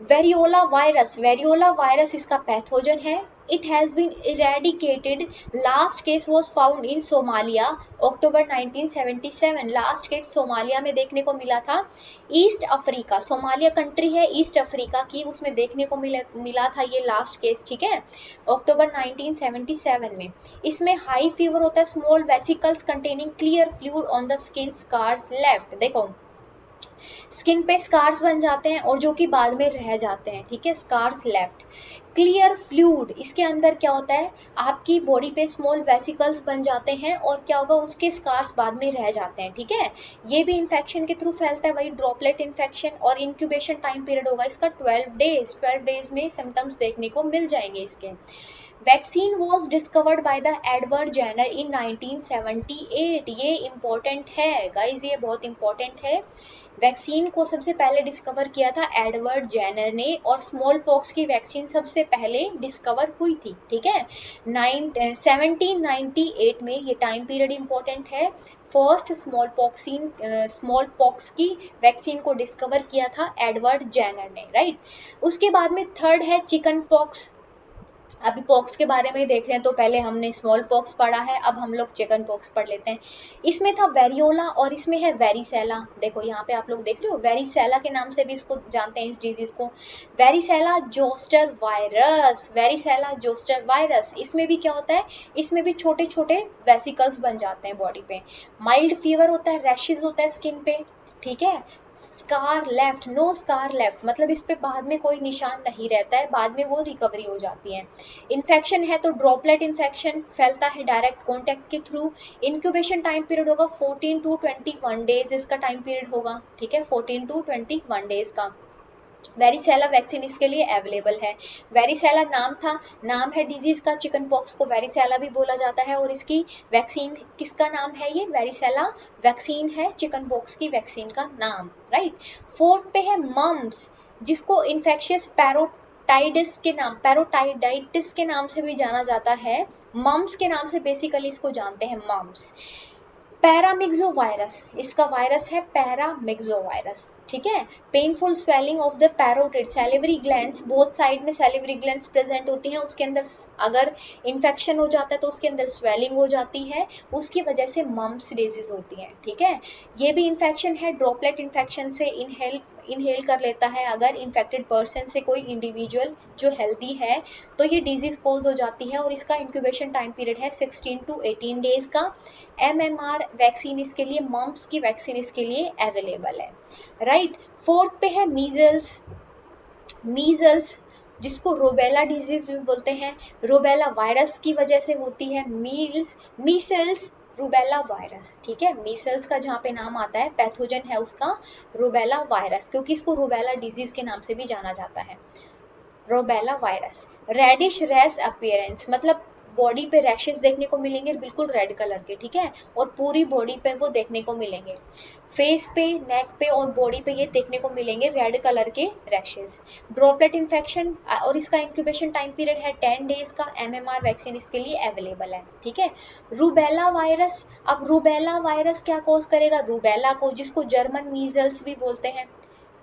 वेरियोला वायरस, वेरियोला वायरस इसका पैथोजन है। It has been eradicated, last case was found in Somalia October 1977, last case Somalia में देखने को मिला था। ईस्ट अफ्रीका, सोमालिया कंट्री है ईस्ट अफ्रीका की, उसमें देखने को मिला था ये लास्ट केस। ठीक है, अक्टूबर 1977 में। इसमें हाई फीवर होता है, small vesicles containing clear fluid on the skin, scars left, देखो स्किन पे स्कार्स बन जाते हैं और जो कि बाद में रह जाते हैं। ठीक है, स्कार्स लेफ्ट। क्लियर फ्लूइड, इसके अंदर क्या होता है, आपकी बॉडी पे स्मॉल वेसिकल्स बन जाते हैं और क्या होगा, उसके स्कार्स बाद में रह जाते हैं। ठीक है, ये भी इन्फेक्शन के थ्रू फैलता है, वही ड्रॉपलेट इन्फेक्शन। और इंक्यूबेशन टाइम पीरियड होगा इसका 12 डेज, 12 डेज में सिम्टम्स देखने को मिल जाएंगे इसके। Vaccine was discovered by the Edward Jenner in 1978, ये इंपॉर्टेंट है गाइज, ये बहुत इंपॉर्टेंट है। वैक्सीन को सबसे पहले डिस्कवर किया था एडवर्ड जेनर ने, और स्मॉल पॉक्स की वैक्सीन सबसे पहले डिस्कवर हुई थी। ठीक है, 1798 में, ये टाइम पीरियड इंपॉर्टेंट है। फर्स्ट स्मॉल पॉक्स की वैक्सीन को डिस्कवर किया था एडवर्ड जेनर ने, राइट। उसके बाद में थर्ड है चिकन पॉक्स। अभी पॉक्स के बारे में देख रहे हैं, तो पहले हमने स्मॉल पॉक्स पढ़ा है, अब हम लोग चिकन पॉक्स पढ़ लेते हैं। इसमें था वेरियोला और इसमें है वेरिसेला। देखो यहाँ पे आप लोग देख रहे हो, वेरिसेला के नाम से भी इसको जानते हैं, इस डिजीज को। Varicella zoster virus, varicella zoster virus, इसमें भी क्या होता है, इसमें भी छोटे छोटे वेसिकल्स बन जाते हैं बॉडी पे। माइल्ड फीवर होता है, रैशेज होता है स्किन पे। ठीक है, scar left, no scar left, मतलब इस पे बाद में कोई निशान नहीं रहता है, बाद में वो रिकवरी हो जाती है। इन्फेक्शन है तो ड्रॉपलेट इन्फेक्शन फैलता है डायरेक्ट कॉन्टैक्ट के थ्रू। इंक्यूबेशन टाइम पीरियड होगा 14 to 21 डेज, इसका टाइम पीरियड होगा। ठीक है, 14 to 21 डेज का। वेरिसेला वैक्सीन इसके लिए अवेलेबल है। वेरिसेला नाम था, नाम है डिजीज का, चिकन पॉक्स को वेरिसेला भी बोला जाता है, और इसकी वैक्सीन किसका नाम है, ये वेरिसेला वैक्सीन है, चिकन पॉक्स की वैक्सीन का नाम, राइट। फोर्थ पे है मम्स, जिसको इन्फेक्शियस पैरोटाइडाइटिस के नाम से भी जाना जाता है। मम्स के नाम से बेसिकली इसको जानते हैं, मम्स। पैरामिक्सो वायरस, इसका वायरस है पैरामिक्सो वायरस। ठीक है, painful swelling of the parotid, salivary glands, both side में सैलिवरी ग्लैंड्स प्रेजेंट होती हैं, उसके अंदर अगर इन्फेक्शन हो जाता है तो उसके अंदर स्वेलिंग हो जाती है, उसकी वजह से मम्प्स डिजीज होती है। ठीक है, ये भी इन्फेक्शन है, ड्रॉपलेट इन्फेक्शन से इनहेल कर लेता है अगर इन्फेक्टेड पर्सन से कोई इंडिविजुअल जो हेल्दी है, तो ये डिजीज कोज हो जाती है, और इसका इंक्यूबेशन टाइम पीरियड है 16 to 18 डेज का। MMR वैक्सीन इसके लिए, मम्प्स की वैक्सीन इसके लिए अवेलेबल है, राइट। फोर्थ पे है मीजल्स, मीजल्स जिसको रोबेला डिजीज भी बोलते हैं, रोबेला वायरस की वजह से होती है। Meselson rubella virus. ठीक है, मीसल्स का जहाँ पे नाम आता है, पैथोजन है उसका रूबेला वायरस, क्योंकि इसको रूबेला डिजीज के नाम से भी जाना जाता है, रोबेला वायरस। रेडिश रैश अपीयरेंस, मतलब बॉडी पे रैशेस देखने को मिलेंगे बिल्कुल रेड कलर के। ठीक है, और पूरी बॉडी पे वो देखने को मिलेंगे, फेस पे, नेक पे और बॉडी पे ये देखने को मिलेंगे रेड कलर के रैशेस। ड्रॉपलेट इन्फेक्शन, और इसका इंक्यूबेशन टाइम पीरियड है 10 डेज का। MMR वैक्सीन इसके लिए अवेलेबल है। ठीक है, रूबेला वायरस, अब रूबेला वायरस क्या कॉज करेगा, रूबेला को, जिसको जर्मन मीजल्स भी बोलते हैं,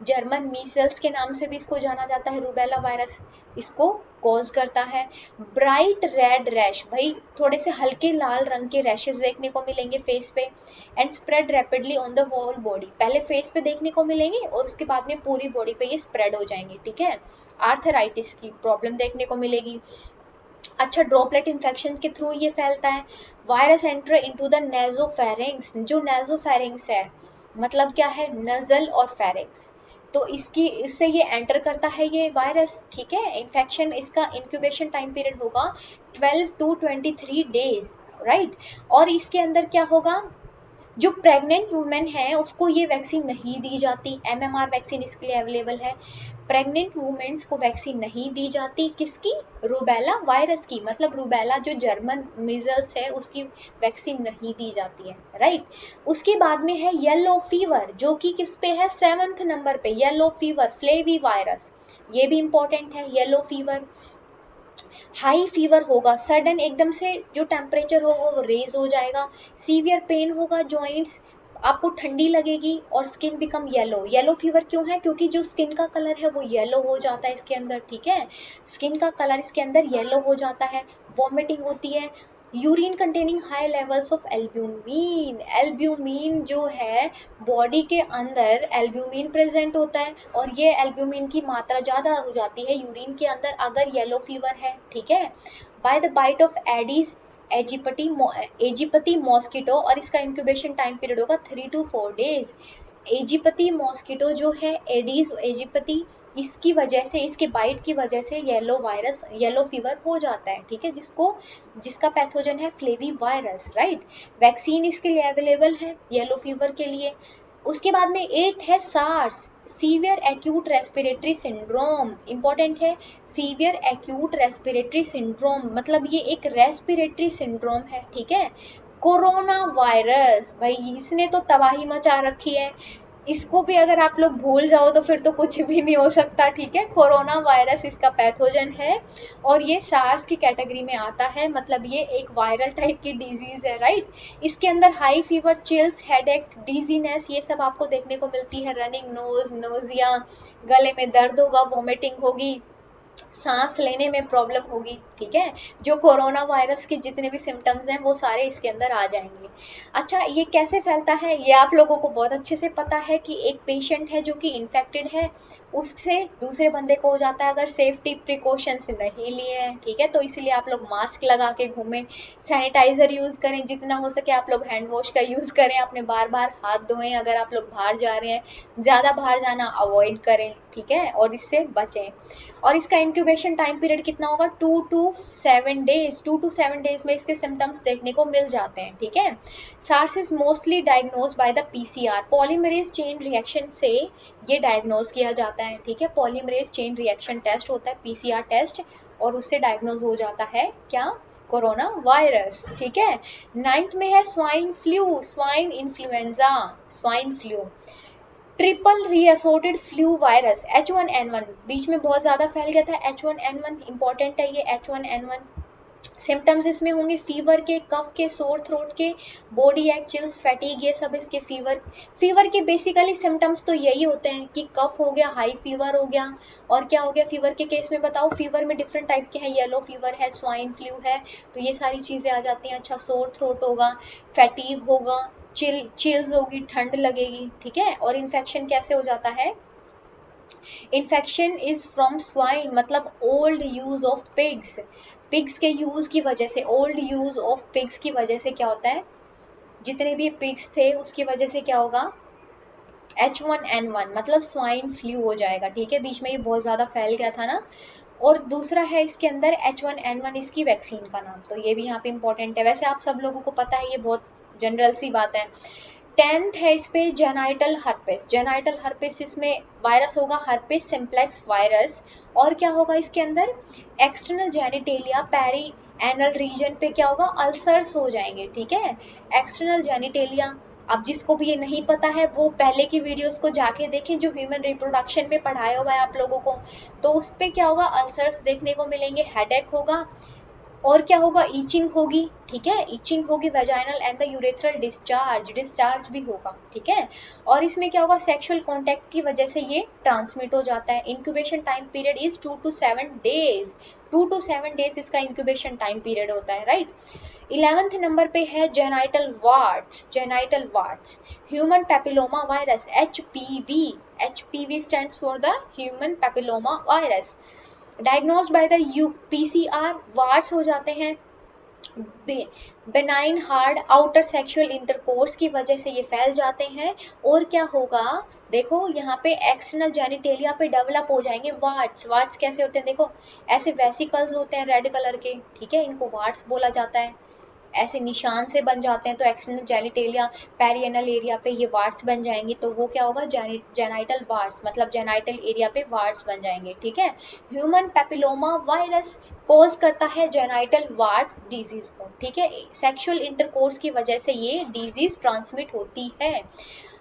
जर्मन मीजल्स के नाम से भी इसको जाना जाता है, रूबेला वायरस इसको कॉज करता है। ब्राइट रेड रैश, भाई थोड़े से हल्के लाल रंग के रैशेस देखने को मिलेंगे फेस पे, and spread rapidly on the whole body, पहले फेस पे देखने को मिलेंगे और उसके बाद में पूरी बॉडी पे ये स्प्रेड हो जाएंगे। ठीक है, आर्थराइटिस की प्रॉब्लम देखने को मिलेगी। अच्छा, ड्रॉपलेट इन्फेक्शन के थ्रू ये फैलता है। Virus enter into the nasopharynx, जो नेजोफेरिंग्स है मतलब क्या है, नजल और फेरिंग्स, तो इससे ये एंटर करता है ये वायरस, ठीक है। इन्फेक्शन, इसका इंक्यूबेशन टाइम पीरियड होगा 12 to 23 डेज, राइट। और इसके अंदर क्या होगा, जो प्रेग्नेंट वुमेन है उसको ये वैक्सीन नहीं दी जाती, एमएमआर वैक्सीन इसके लिए अवेलेबल है। प्रेग्नेंट वुमेन्स को वैक्सीन नहीं दी जाती, किसकी, रूबेला वायरस की, मतलब रूबेला जो जर्मन मीजल्स है उसकी वैक्सीन नहीं दी जाती है, राइट। उसके बाद में है येलो फीवर, जो कि किस पे है, 7th नंबर पे, येलो फीवर, फ्लेवी वायरस, ये भी इंपॉर्टेंट है। येलो फीवर, हाई फीवर होगा, सडन एकदम से जो टेम्परेचर होगा वो रेज हो जाएगा। सीवियर पेन होगा जॉइंट्स, आपको ठंडी लगेगी और skin become yellow. Yellow fever क्यों है, क्योंकि जो स्किन का कलर है वो येलो हो जाता है इसके अंदर, ठीक है। स्किन का कलर इसके अंदर येलो हो जाता है। वॉमिटिंग होती है। Urine containing high levels of albumin, albumin जो है बॉडी के अंदर एल्ब्यूमिन प्रेजेंट होता है, और ये एल्ब्यूमिन की मात्रा ज़्यादा हो जाती है यूरिन के अंदर अगर येलो फीवर है, ठीक है। By the bite of Aedes aegypti mosquito, और इसका इंक्यूबेशन टाइम पीरियड होगा 3 to 4 डेज। एजिपति मॉस्किटो जो है, एडीज एजिपति, इसकी वजह से, इसके बाइट की वजह से येलो वायरस, येलो फीवर हो जाता है, ठीक है, जिसका पैथोजन है फ्लेवी वायरस, राइट। वैक्सीन इसके लिए अवेलेबल है येलो फीवर के लिए। उसके बाद में 8 है SARS, severe acute respiratory syndrome, important है। सीवियर एक्यूट रेस्पिरेटरी सिंड्रोम मतलब ये एक रेस्पिरेटरी सिंड्रोम है, ठीक है। कोरोना वायरस, भाई इसने तो तबाही मचा रखी है, इसको भी अगर आप लोग भूल जाओ तो फिर तो कुछ भी नहीं हो सकता, ठीक है। कोरोना वायरस इसका पैथोजन है और ये सार्स की कैटेगरी में आता है, मतलब ये एक वायरल टाइप की डिजीज है, राइट। इसके अंदर high fever, chills, headache, dizziness, ये सब आपको देखने को मिलती है। रनिंग नोज, नोजिया, गले में दर्द होगा, वॉमिटिंग होगी, सांस लेने में प्रॉब्लम होगी, ठीक है। जो कोरोना वायरस के जितने भी सिम्टम्स हैं वो सारे इसके अंदर आ जाएंगे। अच्छा, ये कैसे फैलता है, ये आप लोगों को बहुत अच्छे से पता है कि एक पेशेंट है जो कि इन्फेक्टेड है, उससे दूसरे बंदे को हो जाता है अगर सेफ्टी प्रिकॉशंस नहीं लिए हैं, ठीक है। तो इसलिए आप लोग मास्क लगा के घूमें, सैनिटाइजर यूज करें, जितना हो सके आप लोग हैंड वॉश का यूज करें, अपने बार बार हाथ धोएं, अगर आप लोग बाहर जा रहे हैं ज़्यादा बाहर जाना अवॉइड करें, ठीक है, और इससे बचें। और इसका इंक्यूबेशन टाइम पीरियड कितना होगा, 2 to 7 डेज, 2 to 7 डेज में इसके सिम्टम्स देखने को मिल जाते हैं, ठीक है। SARS is mostly diagnose by the PCR, polymerase chain reaction से ये डायग्नोज किया जाता है, ठीक है। पॉलीमरेज चेन रिएक्शन टेस्ट होता है, पीसीआर टेस्ट, और उससे डायग्नोज हो जाता है क्या, कोरोना वायरस, ठीक है। 9th में है swine flu, swine influenza, swine flu. Triple reassorted flu virus, H1N1 बीच में बहुत ज़्यादा फैल गया था, H1N1 इंपॉर्टेंट है ये H1N1। सिम्टम्स इसमें होंगे फीवर के, कफ के, सोर थ्रोट के, बॉडी एक, चिल्स, फैटीग, ये सब इसके फीवर के बेसिकली सिम्टम्स तो यही होते हैं कि कफ हो गया, हाई फीवर हो गया, और क्या हो गया फीवर के केस में बताओ, फीवर में डिफरेंट टाइप के हैं, येलो फीवर है, स्वाइन फ्लू है, तो ये सारी चीज़ें आ जाती हैं। अच्छा, सोर थ्रोट होगा, फैटीग होगा, चिल्स होगी, ठंड लगेगी, ठीक है। और इन्फेक्शन कैसे हो जाता है, इन्फेक्शन इज फ्रॉम स्वाइन मतलब old use of pigs, pigs के यूज की वजह से, ओल्ड यूज ऑफ पिग्स की वजह से क्या होता है, जितने भी पिग्स थे उसकी वजह से क्या होगा, H1N1 मतलब स्वाइन फ्लू हो जाएगा, ठीक है। बीच में ये बहुत ज़्यादा फैल गया था ना। और दूसरा है इसके अंदर H1N1 इसकी वैक्सीन का नाम, तो ये भी यहाँ पे इंपॉर्टेंट है। वैसे आप सब लोगों को पता है, ये बहुत जनरल सी बात है। 10th है इस पे जेनाइटल हर्पिस, जेनाइटल हर्पिस इसमें वायरस होगा हर्पिस सिम्प्लेक्स वायरस, और क्या होगा इसके अंदर, external genitalia, perianal region पे क्या होगा, अल्सर्स हो जाएंगे, ठीक है। एक्सटर्नल जेनिटेलिया, अब जिसको भी ये नहीं पता है वो पहले की वीडियोस को जाके देखें जो ह्यूमन रिप्रोडक्शन में पढ़ाया हुआ है आप लोगों को, तो उस पे क्या होगा, अल्सर्स देखने को मिलेंगे, हेडेक होगा, और क्या होगा, ईचिंग होगी, ठीक है, ईचिंग होगी, vaginal and the urethral discharge भी होगा, ठीक है। और इसमें क्या होगा, सेक्सुअल कांटेक्ट की वजह से ये ट्रांसमिट हो जाता है। Incubation time period is 2 to 7 days, 2 to 7 days इसका इंक्यूबेशन टाइम पीरियड होता है, राइट। 11th नंबर पे है genital warts, genital warts, human papilloma virus, HPV, HPV stands for the human papilloma virus. Diagnosed by the PCR, warts हो जाते हैं benign hard outer sexual intercourse की वजह से ये फैल जाते हैं। और क्या होगा, देखो यहाँ पे एक्सटर्नल जेनिटेलिया पे डेवलप हो जाएंगे वार्ड्स। वार्ड्स कैसे होते हैं, देखो ऐसे वेसिकल्स होते हैं रेड कलर के, ठीक है, इनको वार्ड्स बोला जाता है। ऐसे निशान से बन जाते हैं, तो एक्सटर्नल जेनिटेलिया पेरिएनल एरिया पे ये वार्ड्स बन जाएंगे, तो वो क्या होगा, जेनाइटल वार्ड्स, मतलब जेनाइटल एरिया पे वार्ड्स बन जाएंगे, ठीक है। ह्यूमन पेपिलोमा वायरस कॉज करता है जेनाइटल वार्ड्स डिजीज को, ठीक है। सेक्सुअल इंटरकोर्स की वजह से ये डिजीज ट्रांसमिट होती है।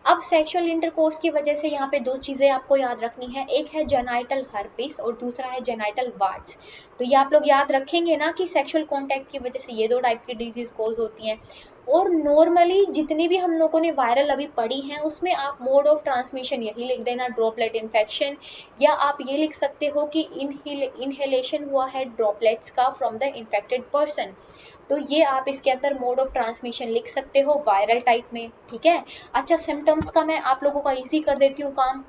अब सेक्सुअल इंटरकोर्स की वजह से यहाँ पे दो चीजें आपको याद रखनी है, एक है जेनाइटल हर्पिस और दूसरा है जेनाइटल वार्ड्स। तो ये आप लोग याद रखेंगे ना कि सेक्सुअल कांटेक्ट की वजह से ये दो टाइप की डिजीज कॉज होती हैं। और नॉर्मली जितनी भी हम लोगों ने वायरल अभी पढ़ी हैं उसमें आप मोड ऑफ ट्रांसमिशन यही लिख देना, ड्रॉपलेट इन्फेक्शन, या आप ये लिख सकते हो कि इनहेलेशन हुआ है ड्रॉपलेट्स का फ्रॉम द इन्फेक्टेड पर्सन। तो ये आप इसके अंदर मोड ऑफ ट्रांसमिशन लिख सकते हो वायरल टाइप में, ठीक है। अच्छा, सिम्टम्स का मैं आप लोगों का इजी कर देती हूँ काम।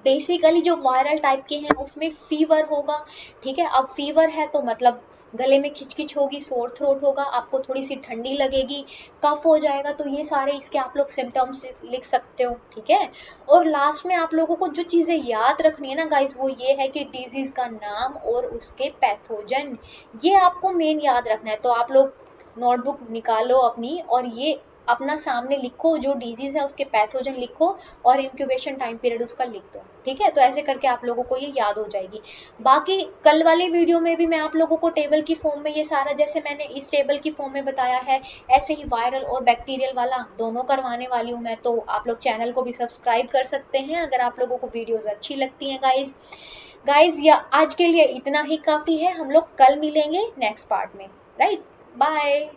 बेसिकली जो वायरल टाइप के हैं उसमें फीवर होगा, ठीक है। अब फीवर है तो मतलब गले में खिचखिच होगी, सोर थ्रोट होगा, आपको थोड़ी सी ठंडी लगेगी, कफ हो जाएगा, तो ये सारे इसके आप लोग सिम्टम्स लिख सकते हो, ठीक है। और लास्ट में आप लोगों को जो चीजें याद रखनी है ना गाइस, वो ये है कि डिजीज का नाम और उसके पैथोजन, ये आपको मेन याद रखना है। तो आप लोग नोटबुक निकालो अपनी और ये अपना सामने लिखो, जो डिजीज है उसके पैथोजन लिखो और इंक्यूबेशन टाइम पीरियड उसका लिख दो, ठीक है। तो ऐसे करके आप लोगों को ये याद हो जाएगी। बाकी कल वाली वीडियो में भी मैं आप लोगों को टेबल की फॉर्म में ये सारा, जैसे मैंने इस टेबल की फॉर्म में बताया है, ऐसे ही वायरल और बैक्टीरियल वाला दोनों करवाने वाली हूँ मैं। तो आप लोग चैनल को भी सब्सक्राइब कर सकते हैं अगर आप लोगों को वीडियोज अच्छी लगती हैं गाइज। या आज के लिए इतना ही काफी है, हम लोग कल मिलेंगे नेक्स्ट पार्ट में, राइट। बाय।